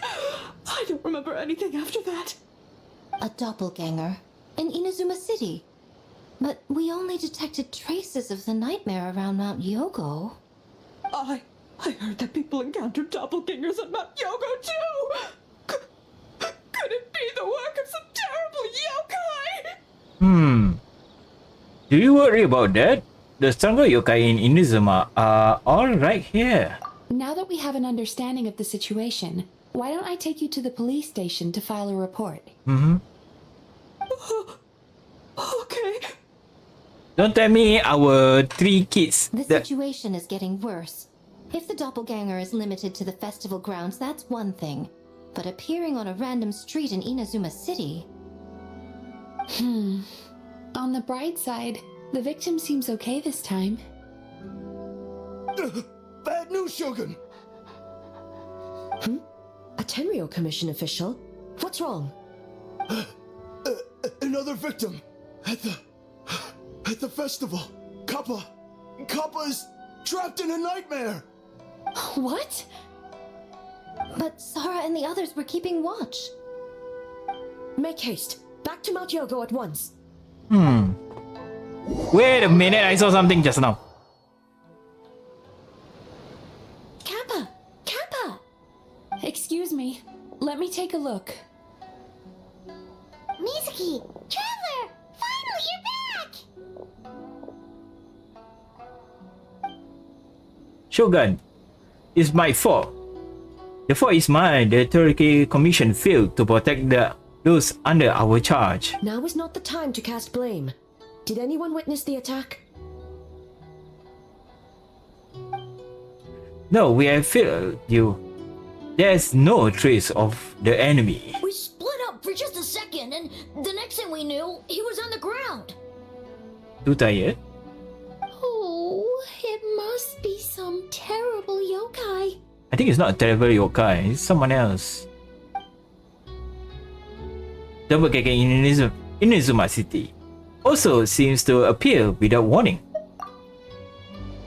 I don't remember anything after that. A doppelganger in Inazuma City. But we only detected traces of the nightmare around Mount Yogo. I heard that people encountered doppelgangers at Mount Yogo too! Could it be the work of some terrible yokai? Do you worry about that? The stronger yokai in Inazuma are all right here. Now that we have an understanding of the situation, why don't I take you to the police station to file a report? Okay. Don't tell me our 3 kids. The situation is getting worse. If the doppelganger is limited to the festival grounds, that's one thing. But appearing on a random street in Inazuma City... On the bright side, the victim seems okay this time. Bad news, Shogun! A Tenryo Commission official? What's wrong? Another victim! At the festival! Kappa is trapped in a nightmare! What? But Sara and the others were keeping watch. Make haste. Back to Mount Yogo at once. Wait a minute, I saw something just now. Kappa! Kappa! Excuse me. Let me take a look. Mizuki! Traveler! Finally, you're back! Shogun, it's my fault. The fault is mine. The Turkey Commission failed to protect those under our charge. Now is not the time to cast blame. Did anyone witness the attack? No, we have failed you. There's no trace of the enemy. We split up for just a second, and the next thing we knew, he was on the ground. Too tired? Oh, it must be some terrible yokai. I think it's not a terrible yokai, it's someone else. Doppelganger in Inazuma City also seems to appear without warning.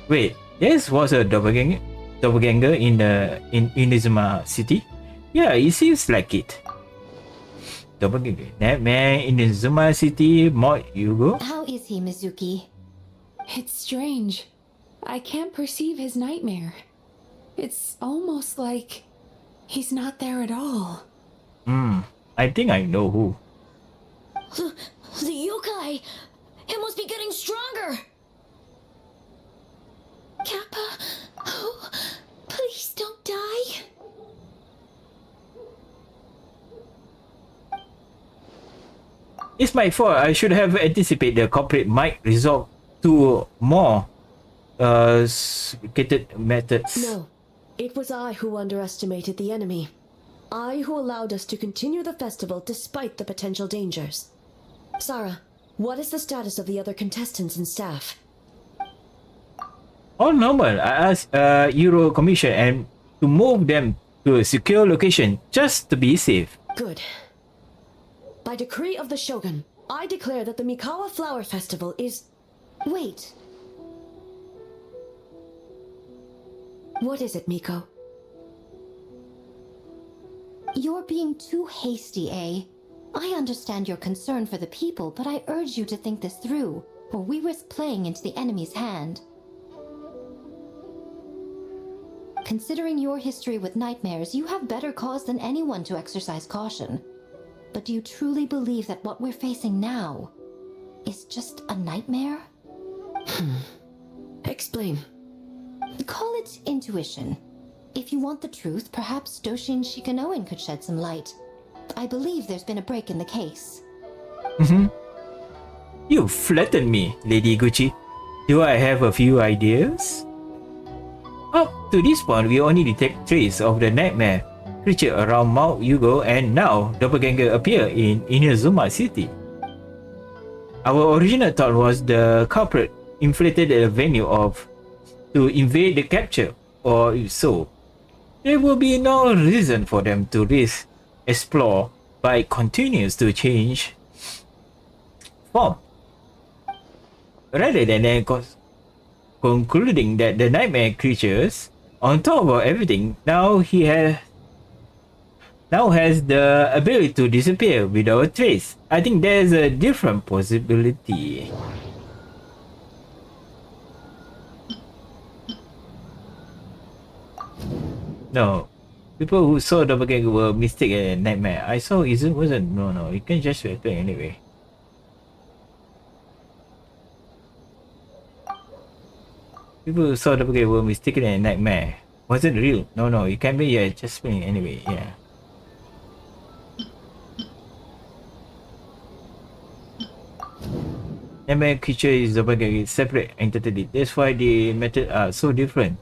Wait, there was a doppelganger in Inazuma City? Yeah, it seems like it. Doppelganger, nightmare in Inazuma City, Mount Yogo. How is he, Mizuki? It's strange. I can't perceive his nightmare. It's almost like he's not there at all. I think I know who. The yokai! It must be getting stronger! Kappa, oh, please don't die. It's my fault. I should have anticipated the culprit might resort to more sophisticated methods. No. It was I who underestimated the enemy. I who allowed us to continue the festival despite the potential dangers. Sara, what is the status of the other contestants and staff? All normal. I asked Euro Commission and to move them to a secure location just to be safe. Good. By decree of the Shogun, I declare that the Mikawa Flower Festival is... Wait. What is it, Miko? You're being too hasty, eh? I understand your concern for the people, but I urge you to think this through, or we risk playing into the enemy's hand. Considering your history with nightmares, you have better cause than anyone to exercise caution. But do you truly believe that what we're facing now is just a nightmare? Explain. Call it intuition. If you want the truth, perhaps Doshin Shikanoin could shed some light. I believe there's been a break in the case. You flatter me, Lady Gucci. Do I have a few ideas? Oh, To this point, we only detect traces of the nightmare creature around Mount Yugo, and now doppelganger appear in Inazuma City. Our original thought was the culprit inflated the venue to invade the capture, or if so, there will be no reason for them to explore by it continues to change form. Rather than concluding that the nightmare creatures, on top of everything, now has the ability to disappear without trace. I think there's a different possibility. No. People who saw doppelganger were mistaken and nightmare. I saw it wasn't. No. You can just react anyway. People who saw doppelganger were mistaken and nightmare. Wasn't real. No. You can be just me anyway. Yeah. Nightmare creature is doppelganger, separate entity. That's why the methods are so different.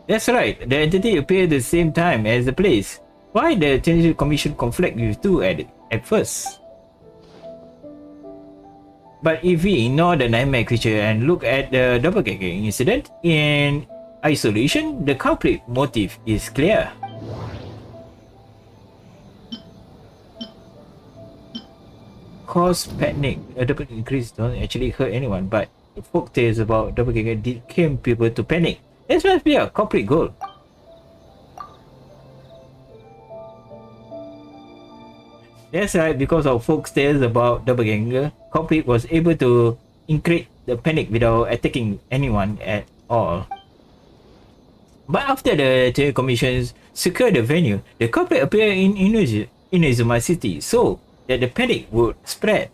That's right, the entity appeared at the same time as the place. Why the Technical Commission conflict with two at first? But if we ignore the nightmare creature and look at the doppelganger incident in isolation, the culprit motive is clear. Cause panic. A doppelganger increase don't actually hurt anyone, but the folk tales about doppelganger did came people to panic. This must be a corporate goal. That's right, because of folk tales about doppelganger, corporate was able to increase the panic without attacking anyone at all. But after the Technical Commissions secured the venue, the corporate appeared in Inazuma City so that the panic would spread.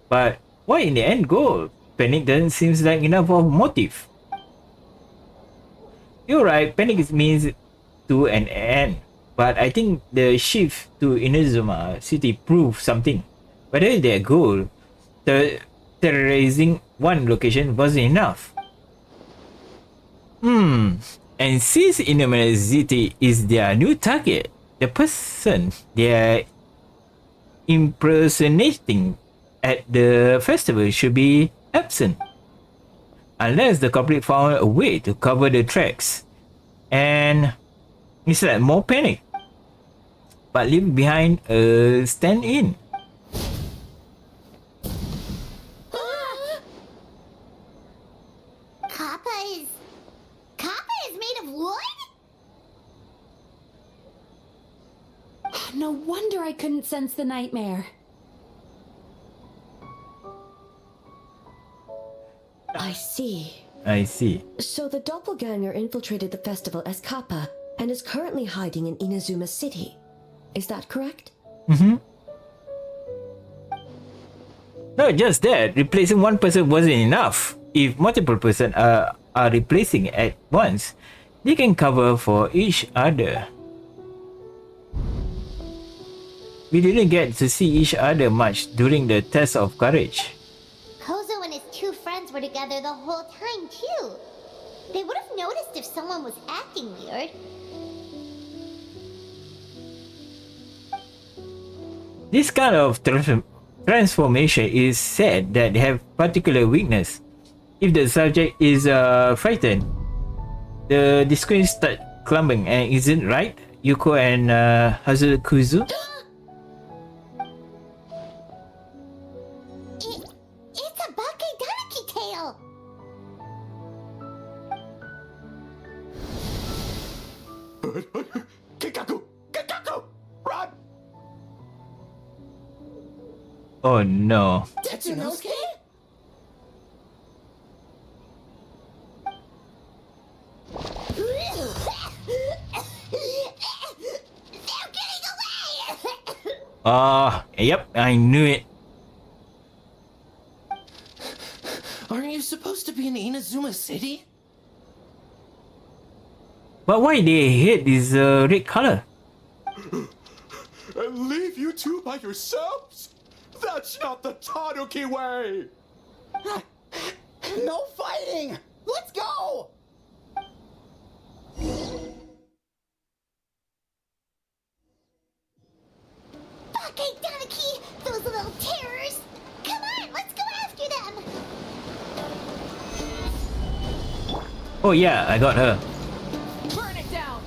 But what in the end goal? Panic doesn't seem like enough of motive. You're right, panic means to an end. But I think the shift to Inazuma City proves something. Whether their goal, terrorizing one location, wasn't enough. And since Inazuma City is their new target, the person they're impersonating at the festival should be absent. Unless the culprit found a way to cover the tracks. And it's like more panic. But leave behind a stand-in. Kappa is made of wood? No wonder I couldn't sense the nightmare. I see. So the doppelganger infiltrated the festival as Kappa and is currently hiding in Inazuma City. Is that correct? Not just that, replacing one person wasn't enough. If multiple persons are replacing at once, they can cover for each other. We didn't get to see each other much during the test of courage. Kozo and his two friends were together the whole time, too. They would have noticed if someone was acting weird. This kind of transformation is said that they have particular weakness. If the subject is frightened, the screen starts clumping, and isn't right? Yuko and Hazukuzu? It's a Bakeganeki tail! Kikaku! Run! Oh no. Tetsunosuke? They're getting away! Yep, I knew it. Aren't you supposed to be in Inazuma City? But why they hate this red color? And leave you two by yourselves? That's not the Tanuki way! No fighting! Let's go! Okay, Tanuki! Those little terrors! Come on, let's go after them! Oh yeah, I got her. Burn it down!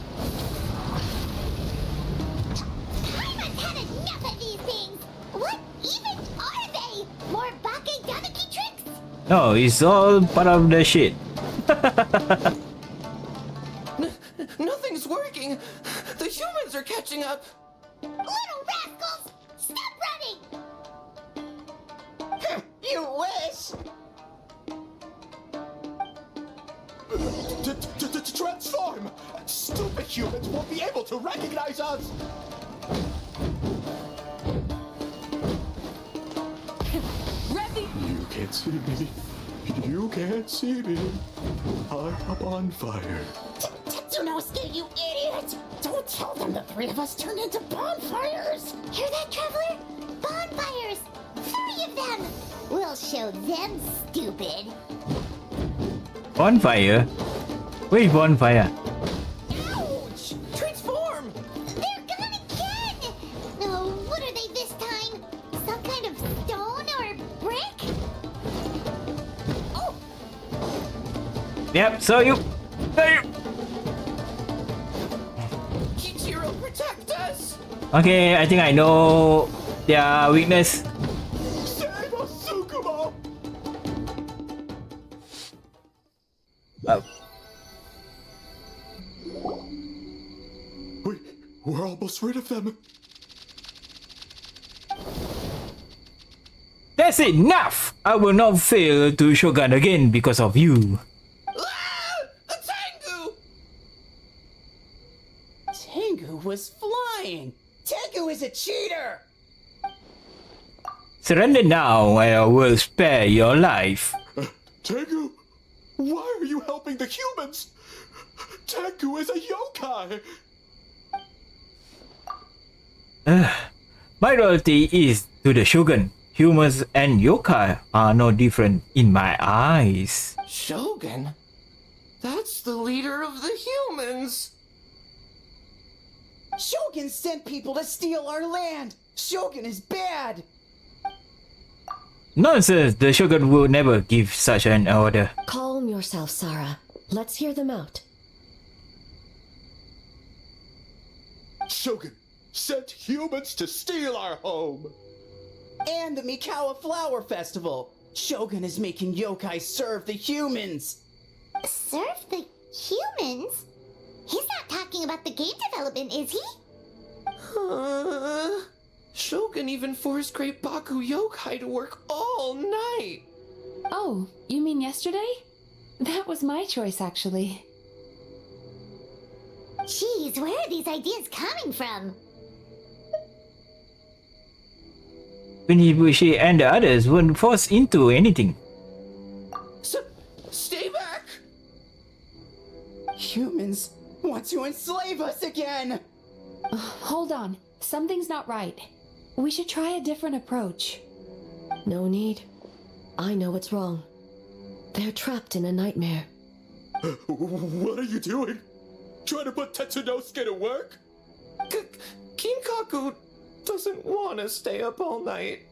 I've had enough of these things! What even are they? More Bake Tanuki tricks? No, it's all part of the shit. Nothing's working! The humans are catching up! Little rascals! Stop running! You wish! Transform! Stupid humans won't be able to recognize us! Ready? You can't see me. You can't see me. I'm on fire. Tetsunosuke, you idiot! Don't tell them the three of us turned into bonfires! Hear that, Traveler? Bonfires! 3 of them! We'll show them, stupid! Bonfire? Which bonfire? Ouch! Transform! They're gone again! Oh, what are they this time? Some kind of stone or brick? Oh! Yep, saw you. Saw you. Kichiro, protect us! Okay, I think I know their weakness. Save us, Tsukumo! We're almost rid of them. That's enough! I will not fail to Shogun again because of you. A Tengu! Tengu was flying! Tengu is a cheater! Surrender now and I will spare your life. Tengu, why are you helping the humans? Tengu is a yokai! My loyalty is to the Shogun. Humans and yokai are no different in my eyes. Shogun? That's the leader of the humans! Shogun sent people to steal our land! Shogun is bad! Nonsense, the Shogun will never give such an order. Calm yourself, Sarah. Let's hear them out. Shogun sent humans to steal our home! And the Mikawa Flower Festival! Shogun is making yokai serve the humans! Serve the humans? He's not talking about the game development, is he? Shogun even forced Great Baku Yokai to work all night! Oh, you mean yesterday? That was my choice, actually. Jeez, where are these ideas coming from? Kunibushi and the others weren't forced into anything. Stay back! Humans want to enslave us again! Hold on. Something's not right. We should try a different approach. No need. I know what's wrong. They're trapped in a nightmare. What are you doing? Trying to put Tetsunosuke to work? Kinkaku doesn't want to stay up all night.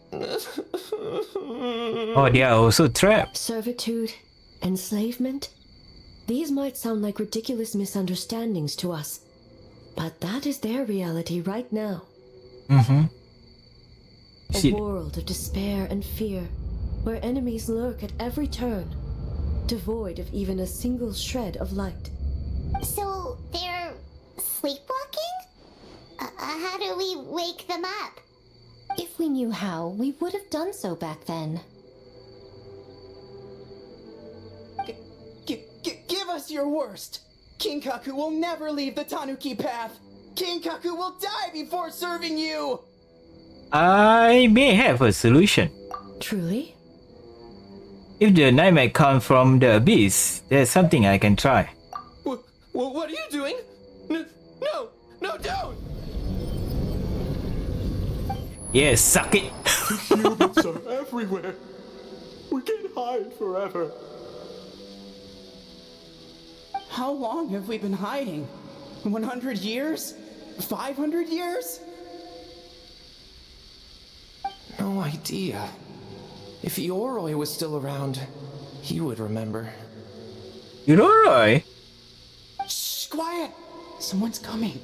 Oh, they are also trapped. Servitude, enslavement. These might sound like ridiculous misunderstandings to us, but that is their reality right now. Mm-hmm. A world of despair and fear, where enemies lurk at every turn, devoid of even a single shred of light. So, they're sleepwalking? How do we wake them up? If we knew how, we would have done so back then. Give us your worst! Kinkaku will never leave the Tanuki path! Kinkaku will die before serving you! I may have a solution. Truly? If the nightmare comes from the abyss, there's something I can try. What are you doing? No, don't! Yes, suck it. The humans are everywhere. We can't hide forever. How long have we been hiding? 100 years? 500 years? No idea. If Yoroi was still around, he would remember. Yoroi? Shh, quiet! Someone's coming.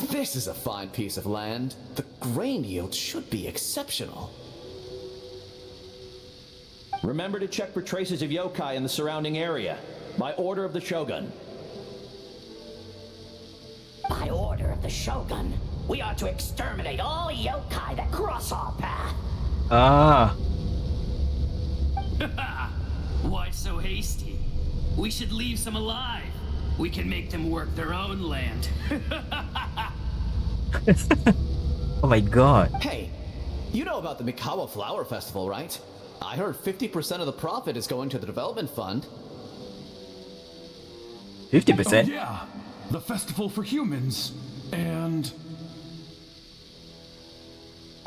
This is a fine piece of land. The grain yield should be exceptional. Remember to check for traces of yokai in the surrounding area. By order of the Shogun. By order of the Shogun, we are to exterminate all yokai that cross our path. Ah. Why so hasty? We should leave some alive. We can make them work their own land. Oh my god. Hey, you know about the Mikawa Flower Festival, right? I heard 50% of the profit is going to the development fund. 50%? Oh, yeah, the festival for humans. And...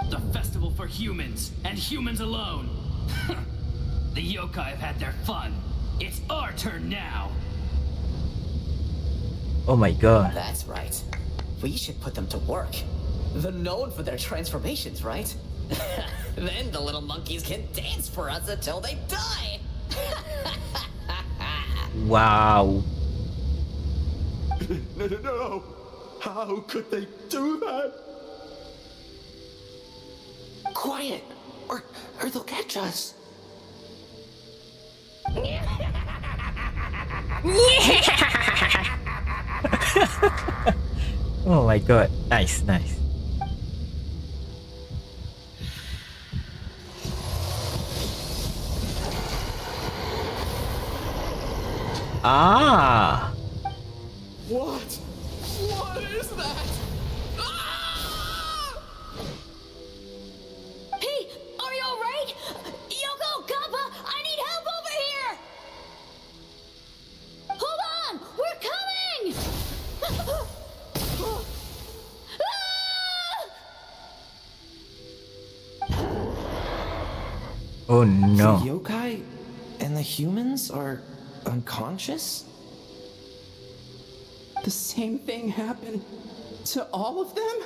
The festival for humans, and humans alone. The yokai have had their fun. It's our turn now. Oh my god. That's right. We should put them to work. They're known for their transformations, right? Then the little monkeys can dance for us until they die. Wow. No. How could they do that? Quiet, or they'll catch us. Oh my god. Nice, nice. Ah. What? What is that? Ah! Hey, are you alright? Yoko, Kappa, I need help over here! Hold on! We're coming! Oh no. The yokai and the humans are unconscious? The same thing happened to all of them?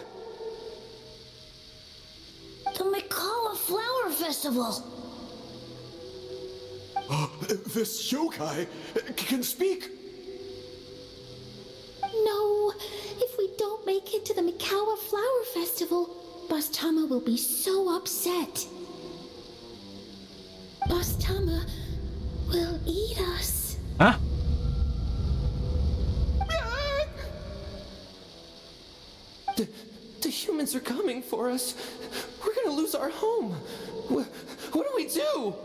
The Mikawa Flower Festival! This yokai can speak. No, if we don't make it to the Mikawa Flower Festival, Boss Tama will be so upset. Boss Tama will eat us. Huh? The humans are coming for us. We're gonna lose our home. What do we do?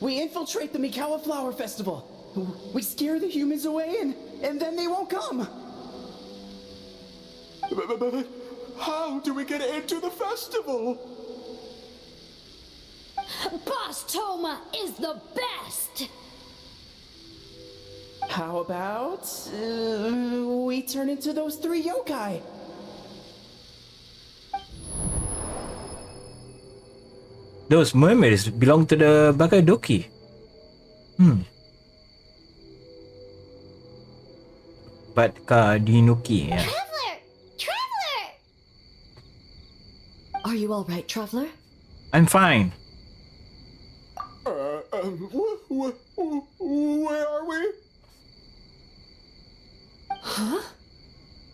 We infiltrate the Mikawa Flower Festival. We scare the humans away and then they won't come. But how do we get into the festival? Boss Toma is the best! How about we turn into those 3 yokai? Those mermaids belong to the Bakadoki. But Dinuki, yeah. Traveler! Are you all right, Traveler? I'm fine. Where are we? Huh?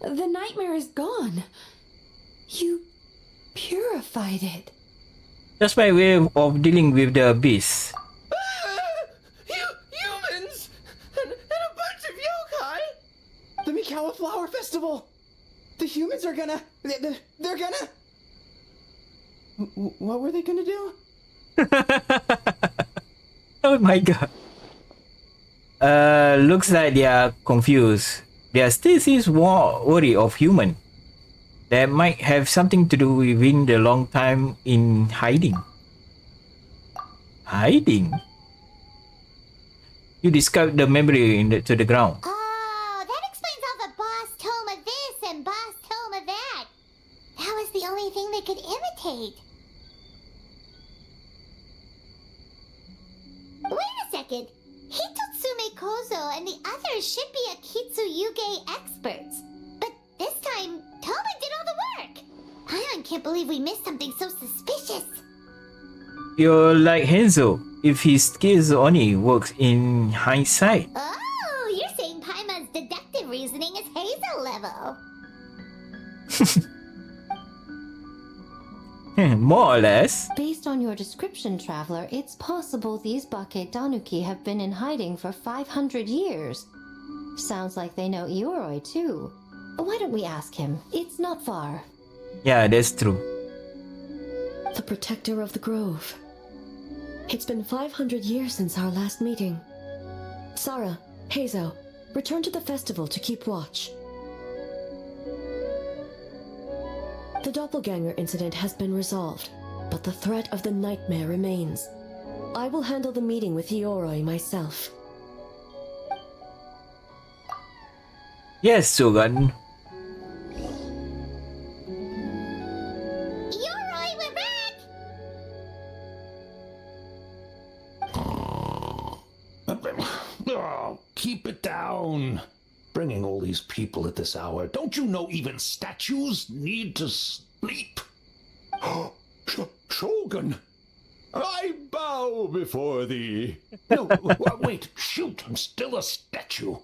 The nightmare is gone. You purified it. That's my way of dealing with the abyss. Humans! And a bunch of yokai! The Mikawa Flower Festival! The humans are gonna... They're gonna... What were they gonna do? Oh my god. Looks like they are confused. There still seems worry of human. That might have something to do with the long time in hiding. Hiding? You discovered the memory to the ground. Oh, second. Hitotsume Kozo and the others should be Akitsuyuge experts. But this time, Toma did all the work. Paimon can't believe we missed something so suspicious. You're like Henzo. If his skills only works in hindsight. Oh, you're saying Paimon's deductive reasoning is Hazel level. More or less. Based on your description, Traveler, it's possible these Bakedanuki have been in hiding for 500 years. Sounds like they know Ioroi too. Why don't we ask him? It's not far. Yeah, that's true. The protector of the grove. It's been 500 years since our last meeting. Sarah, Heizo, return to the festival to keep watch. The doppelganger incident has been resolved, but the threat of the nightmare remains. I will handle the meeting with Ioroi myself. Yes, Shogun. Ioroi, we're back! Oh, keep it down. Bringing all these people at this hour. Don't you know even statues need to sleep? Shogun, I bow before thee. No, wait, shoot, I'm still a statue.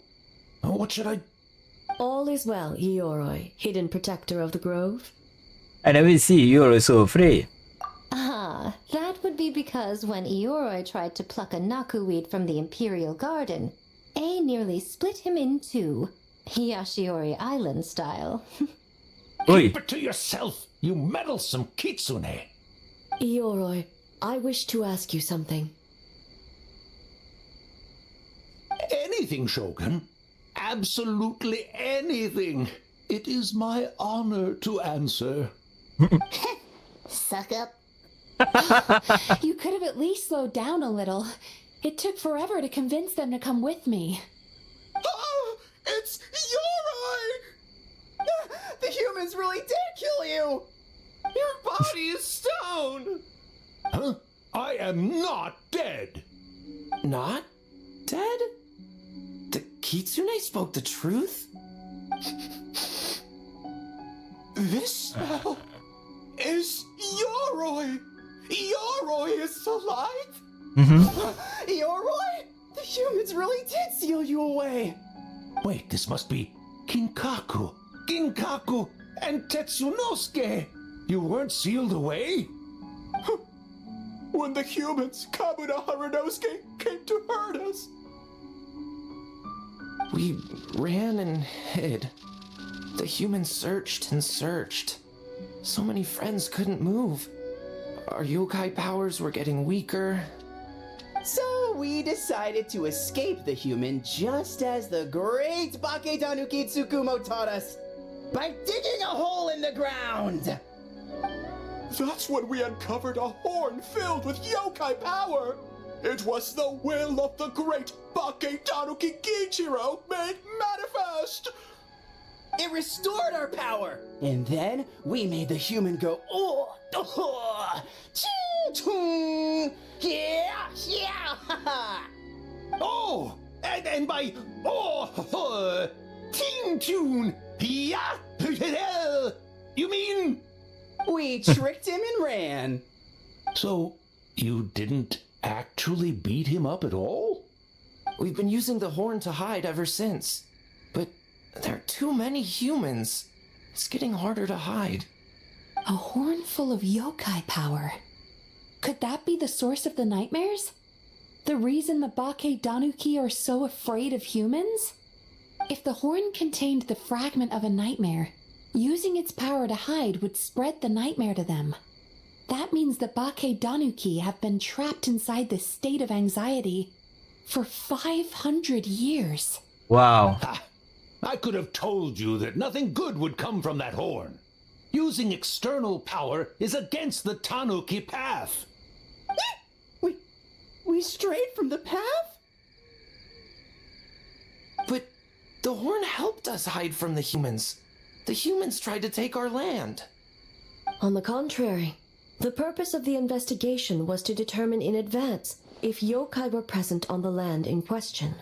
What should I... All is well, Ioroi, hidden protector of the grove. I never see you're so afraid. Ah, that would be because when Ioroi tried to pluck a naku weed from the Imperial Garden, A nearly split him in two, Yashiori Island style. Keep it to yourself, you meddlesome kitsune. Ioroi, I wish to ask you something. Anything, Shogun. Absolutely anything. It is my honor to answer. Suck up. You could have at least slowed down a little. It took forever to convince them to come with me. Oh, it's Ioroi! The humans really did kill you! Your body is stone! Huh? I am not dead! Not dead? The Kitsune spoke the truth? This smell is Ioroi! Ioroi is alive? Ioroi? The humans really did seal you away! Wait, this must be Kinkaku, and Tetsunosuke! You weren't sealed away? When the humans, Kabuna Harunosuke, came to hurt us. We ran and hid. The humans searched and searched. So many friends couldn't move. Our yokai powers were getting weaker. So we decided to escape the human just as the great Bakedanuki Tsukumo taught us, by digging a hole in the ground! That's when we uncovered a horn filled with yokai power. It was the will of the great Bakedanuki Gichiro made manifest. It restored our power! And then we made the human go, oh, yeah, Oh, and by Teen Tune, yeah, you mean? We tricked him and ran. So, you didn't actually beat him up at all? We've been using the horn to hide ever since. But there are too many humans. It's getting harder to hide. A horn full of yokai power. Could that be the source of the nightmares? The reason the Bakedanuki are so afraid of humans? If the horn contained the fragment of a nightmare, using its power to hide would spread the nightmare to them. That means the Bakedanuki have been trapped inside this state of anxiety for 500 years. Wow. I could have told you that nothing good would come from that horn. Using external power is against the Tanuki path. We strayed from the path? But the horn helped us hide from the humans. The humans tried to take our land. On the contrary, the purpose of the investigation was to determine in advance if yokai were present on the land in question.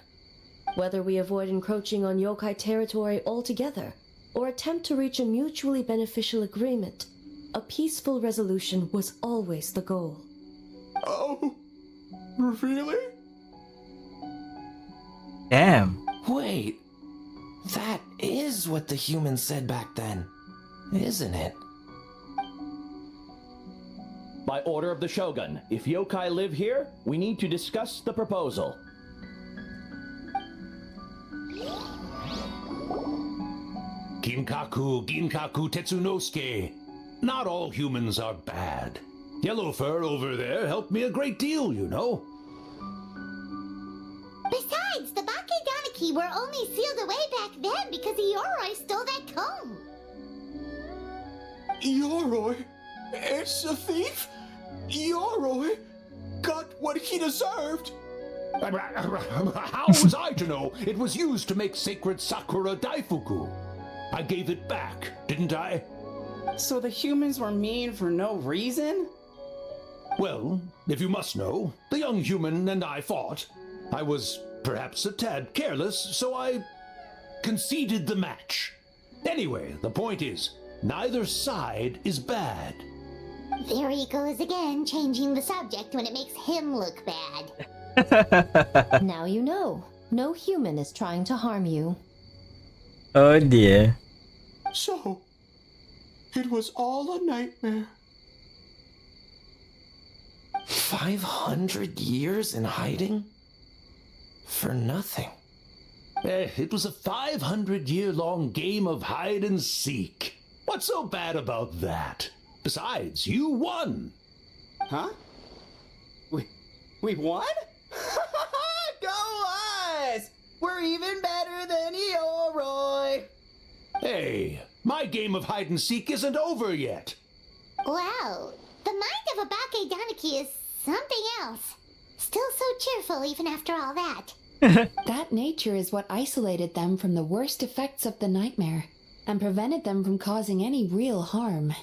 Whether we avoid encroaching on yokai territory altogether, or attempt to reach a mutually beneficial agreement, a peaceful resolution was always the goal. Oh, really? Damn. Wait, that is what the humans said back then, isn't it? By order of the Shogun, if yokai live here, we need to discuss the proposal. Ginkaku Tetsunosuke. Not all humans are bad. Yellow Fur over there helped me a great deal, you know. Besides, the Bakedaniki were only sealed away back then because Yoroi stole that comb. Yoroi? It's a thief? Yoroi got what he deserved. How was I to know it was used to make sacred Sakura Daifuku? I gave it back, didn't I? So the humans were mean for no reason? Well, if you must know, the young human and I fought. I was perhaps a tad careless, so I conceded the match. Anyway, the point is, neither side is bad. There he goes again, changing the subject when it makes him look bad. Now you know. No human is trying to harm you. Oh dear. So, it was all a nightmare. 500 years in hiding? For nothing. It was a 500-year-long game of hide and seek. What's so bad about that? Besides, you won. Huh? We won? Go us! We're even better than Yoroi! Hey, my game of hide and seek isn't over yet. Wow, the mind of a Bakedaniki is something else. Still so cheerful even after all that. That nature is what isolated them from the worst effects of the nightmare and prevented them from causing any real harm.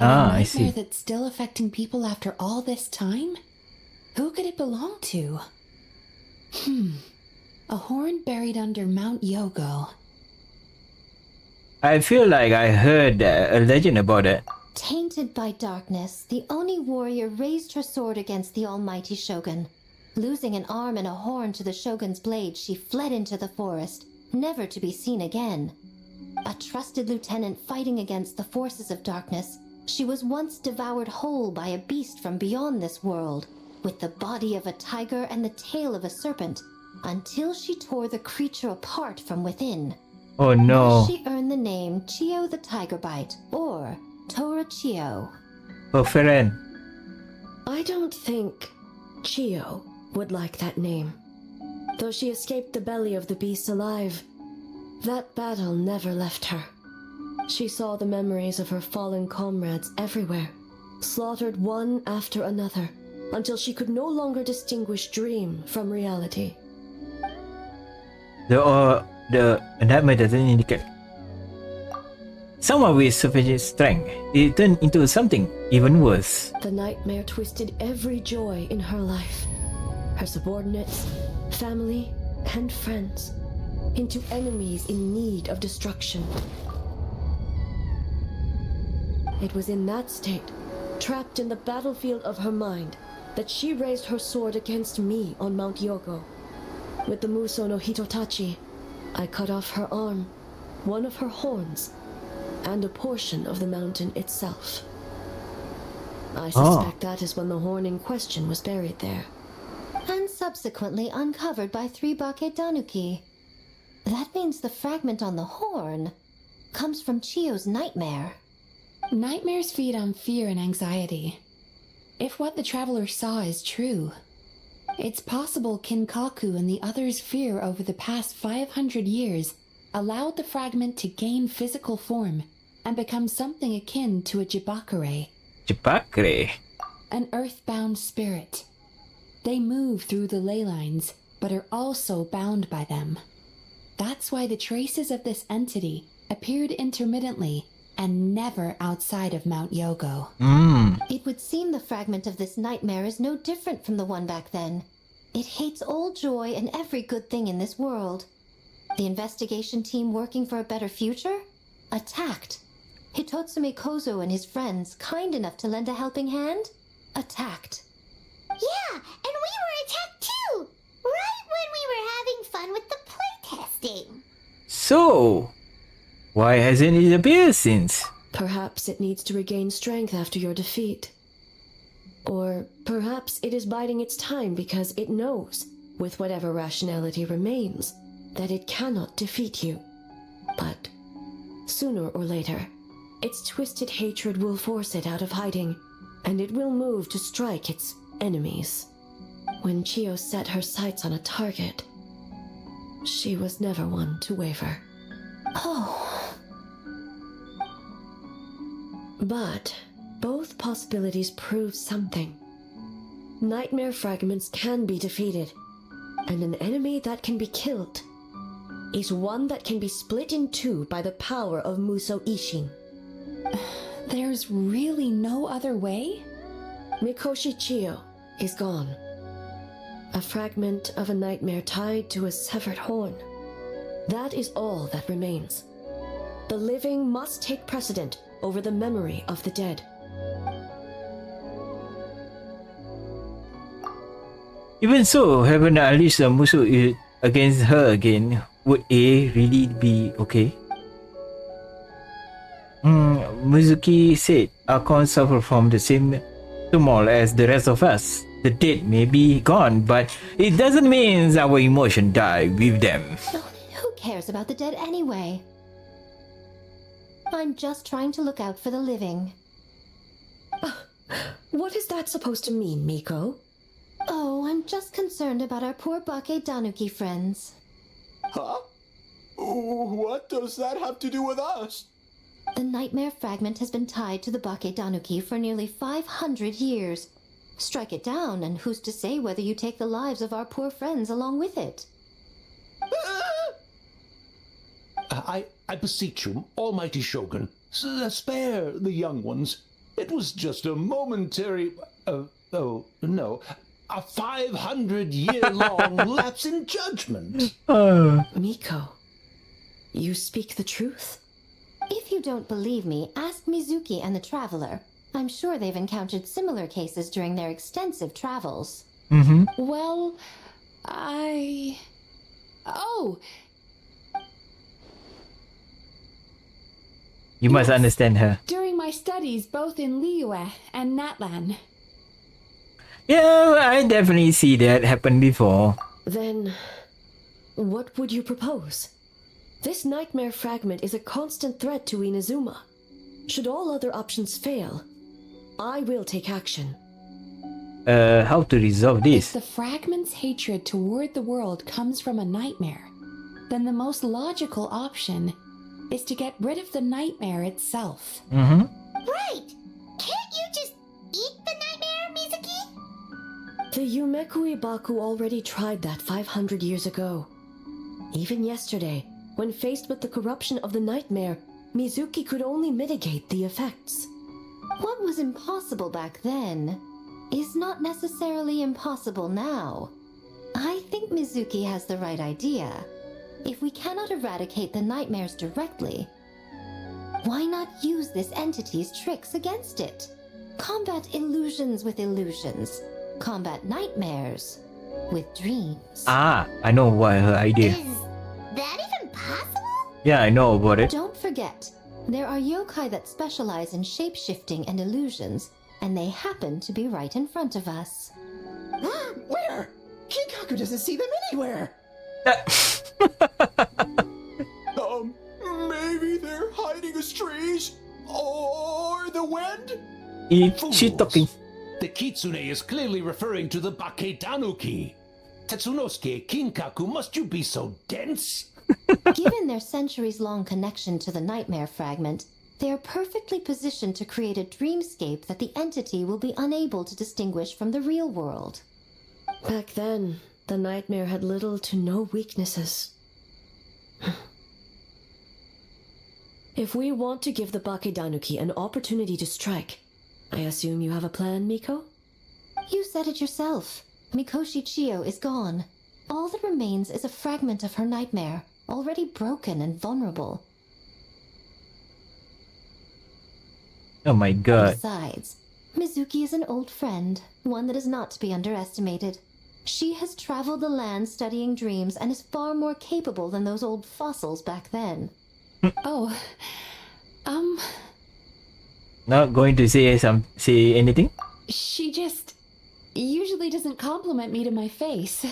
Ah, a I see. nightmare that's still affecting people after all this time? Who could it belong to? A horn buried under Mount Yogo. I feel like I heard a legend about it. Tainted by darkness, the Oni warrior raised her sword against the almighty shogun. Losing an arm and a horn to the shogun's blade, she fled into the forest, never to be seen again. A trusted lieutenant fighting against the forces of darkness, she was once devoured whole by a beast from beyond this world, with the body of a tiger and the tail of a serpent, until she tore the creature apart from within. Oh no. Thus she earned the name Chio the Tigerbite, or Tora Chio. Oh, friend. I don't think Chio would like that name. Though she escaped the belly of the beast alive, that battle never left her. She saw the memories of her fallen comrades everywhere, slaughtered one after another, until she could no longer distinguish dream from reality. The nightmare doesn't indicate someone with sufficient strength. It turned into something even worse. The nightmare twisted every joy in her life, her subordinates, family, and friends, into enemies in need of destruction. It was in that state, trapped in the battlefield of her mind, that she raised her sword against me on Mount Yogo. With the Muso no Hitotachi, I cut off her arm, one of her horns, and a portion of the mountain itself. I suspect that is when the horn in question was buried there. And subsequently uncovered by 3 Bakedanuki. That means the fragment on the horn comes from Chio's nightmare. Nightmares feed on fear and anxiety. If what the traveler saw is true, it's possible Kinkaku and the others' fear over the past 500 years allowed the fragment to gain physical form and become something akin to a Jibakure. Jibakure? An earthbound spirit. They move through the ley lines, but are also bound by them. That's why the traces of this entity appeared intermittently and never outside of Mount Yogo. It would seem the fragment of this nightmare is no different from the one back then. It hates all joy and every good thing in this world. The investigation team working for a better future? Attacked. Hitotsume Kozo and his friends, kind enough to lend a helping hand? Attacked. Yeah, and we were attacked too! Right when we were having fun with the playtesting. So, why hasn't it appeared since? Perhaps it needs to regain strength after your defeat. Or perhaps it is biding its time because it knows, with whatever rationality remains, that it cannot defeat you. But sooner or later, its twisted hatred will force it out of hiding, and it will move to strike its enemies. When Chiyo set her sights on a target, she was never one to waver. Oh. But both possibilities prove something. Nightmare fragments can be defeated, and an enemy that can be killed is one that can be split in two by the power of Muso Ishin. There's really no other way? Mikoshi Chiyo is gone. A fragment of a nightmare tied to a severed horn. That is all that remains. The living must take precedent over the memory of the dead. Even so, having unleashed Muso against her again, would A really be okay? Mizuki said Akon suffered from the same turmoil as the rest of us. The dead may be gone, but it doesn't mean our emotion die with them. Who cares about the dead anyway? I'm just trying to look out for the living. What is that supposed to mean, Miko? Oh, I'm just concerned about our poor Bake Danuki friends. Huh? What does that have to do with us? The nightmare fragment has been tied to the Bake Danuki for nearly 500 years. Strike it down, and who's to say whether you take the lives of our poor friends along with it? I beseech you, almighty Shogun, spare the young ones. It was just a momentary... oh, no. A 500-year-long lapse in judgment. Miko, you speak the truth? If you don't believe me, ask Mizuki and the Traveler. I'm sure they've encountered similar cases during their extensive travels. Well, Oh! You must understand her. During my studies both in Liyue and Natlan. Yeah, I definitely see that happen before. Then, what would you propose? This nightmare fragment is a constant threat to Inazuma. Should all other options fail, I will take action. How to resolve this? If the fragment's hatred toward the world comes from a nightmare, then the most logical option is to get rid of the nightmare itself. Right! Can't you just eat the nightmare, Mizuki? The Yumekui Baku already tried that 500 years ago. Even yesterday, when faced with the corruption of the nightmare, Mizuki could only mitigate the effects. What was impossible back then is not necessarily impossible now. I think Mizuki has the right idea. If we cannot eradicate the nightmares directly, why not use this entity's tricks against it? Combat illusions with illusions. Combat nightmares with dreams. I know what her idea. Is that even possible? Yeah, I know about it. Don't forget, there are yokai that specialize in shape-shifting and illusions, and they happen to be right in front of us. Where? Kinkaku doesn't see them anywhere. Maybe they're hiding as trees? Or the wind? She's talking. The Kitsune is clearly referring to the Bake Tanuki. Tetsunosuke, Kinkaku, must you be so dense? Given their centuries-long connection to the nightmare fragment, they are perfectly positioned to create a dreamscape that the entity will be unable to distinguish from the real world. Back then, the nightmare had little to no weaknesses. If we want to give the Bakedanuki an opportunity to strike, I assume you have a plan, Miko? You said it yourself. Mikoshi Chiyo is gone. All that remains is a fragment of her nightmare, already broken and vulnerable. Oh my god. Besides, Mizuki is an old friend, one that is not to be underestimated. She has traveled the land studying dreams and is far more capable than those old fossils back then. Oh, Not going to say anything? she just usually doesn't compliment me to my face.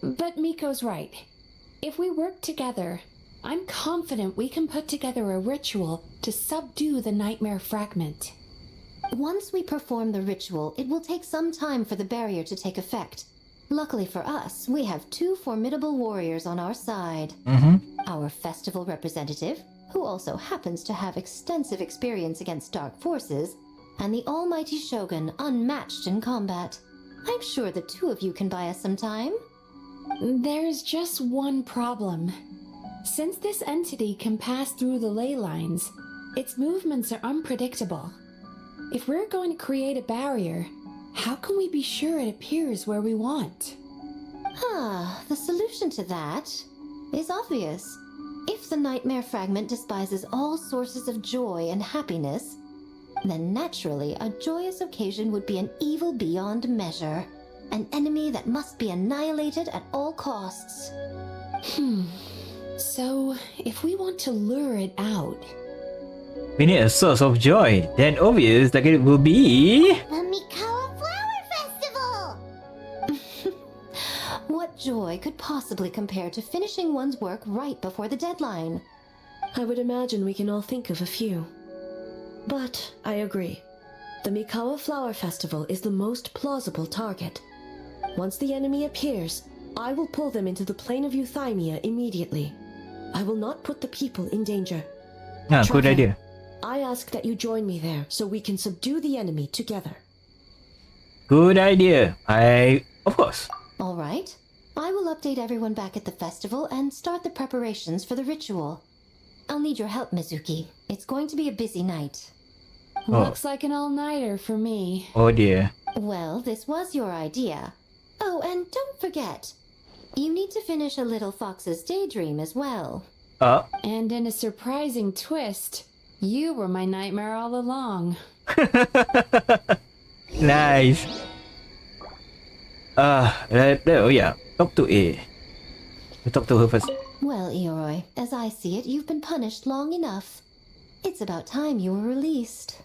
But Miko's right. If we work together, I'm confident we can put together a ritual to subdue the nightmare fragment. Once we perform the ritual, it will take some time for the barrier to take effect. Luckily for us, we have two formidable warriors on our side. Our festival representative, who also happens to have extensive experience against dark forces, and the almighty Shogun, unmatched in combat. I'm sure the two of you can buy us some time. There's just one problem. Since this entity can pass through the ley lines, its movements are unpredictable. If we're going to create a barrier, how can we be sure it appears where we want? The solution to that is obvious. If the nightmare fragment despises all sources of joy and happiness, then naturally a joyous occasion would be an evil beyond measure. An enemy that must be annihilated at all costs. So, if we want to lure it out... We need a source of joy. Then obvious that it will be... The Mikawa Flower Festival! What joy could possibly compare to finishing one's work right before the deadline? I would imagine we can all think of a few. But I agree. The Mikawa Flower Festival is the most plausible target. Once the enemy appears, I will pull them into the plane of Euthymia immediately. I will not put the people in danger. Good Traveler, idea. I ask that you join me there so we can subdue the enemy together. Good idea. Of course. All right. I will update everyone back at the festival and start the preparations for the ritual. I'll need your help, Mizuki. It's going to be a busy night. Looks like an all-nighter for me. Oh dear. Well, this was your idea. Oh, and don't forget, you need to finish a little fox's daydream as well. And in a surprising twist, you were my nightmare all along. Nice. Oh yeah. Talk to A. We talk to her first. Well, Ioroi, as I see it, you've been punished long enough. It's about time you were released.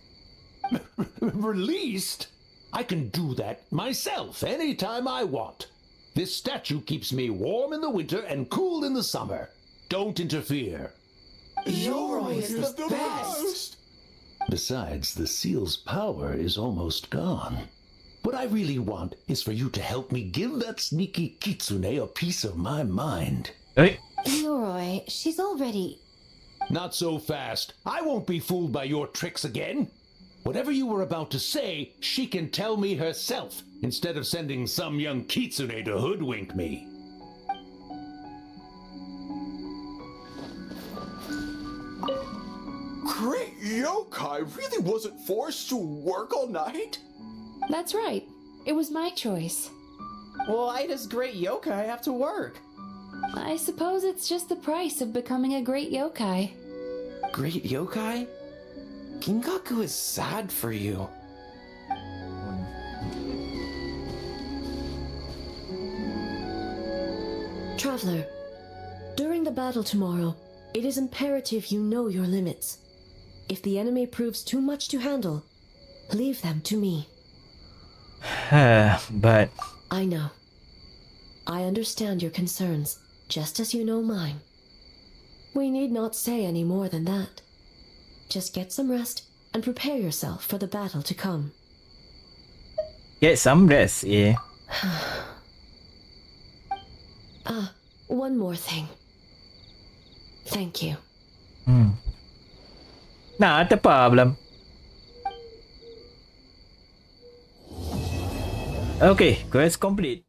Released? I can do that myself anytime I want. This statue keeps me warm in the winter and cool in the summer. Don't interfere. Yoroi is the best! Besides, the seal's power is almost gone. What I really want is for you to help me give that sneaky kitsune a piece of my mind. Hey. Ioroi, she's already... Not so fast. I won't be fooled by your tricks again. Whatever you were about to say, she can tell me herself, instead of sending some young kitsune to hoodwink me. Great yokai really wasn't forced to work all night? That's right. It was my choice. Why does great yokai have to work? I suppose it's just the price of becoming a great yokai. Great yokai? Gingaku is sad for you. Traveler, during the battle tomorrow, it is imperative you know your limits. If the enemy proves too much to handle, leave them to me. But... I know. I understand your concerns, just as you know mine. We need not say any more than that. Just get some rest and prepare yourself for the battle to come. Get some rest, yeah. One more thing. Thank you. Not a problem. Okay, quest complete.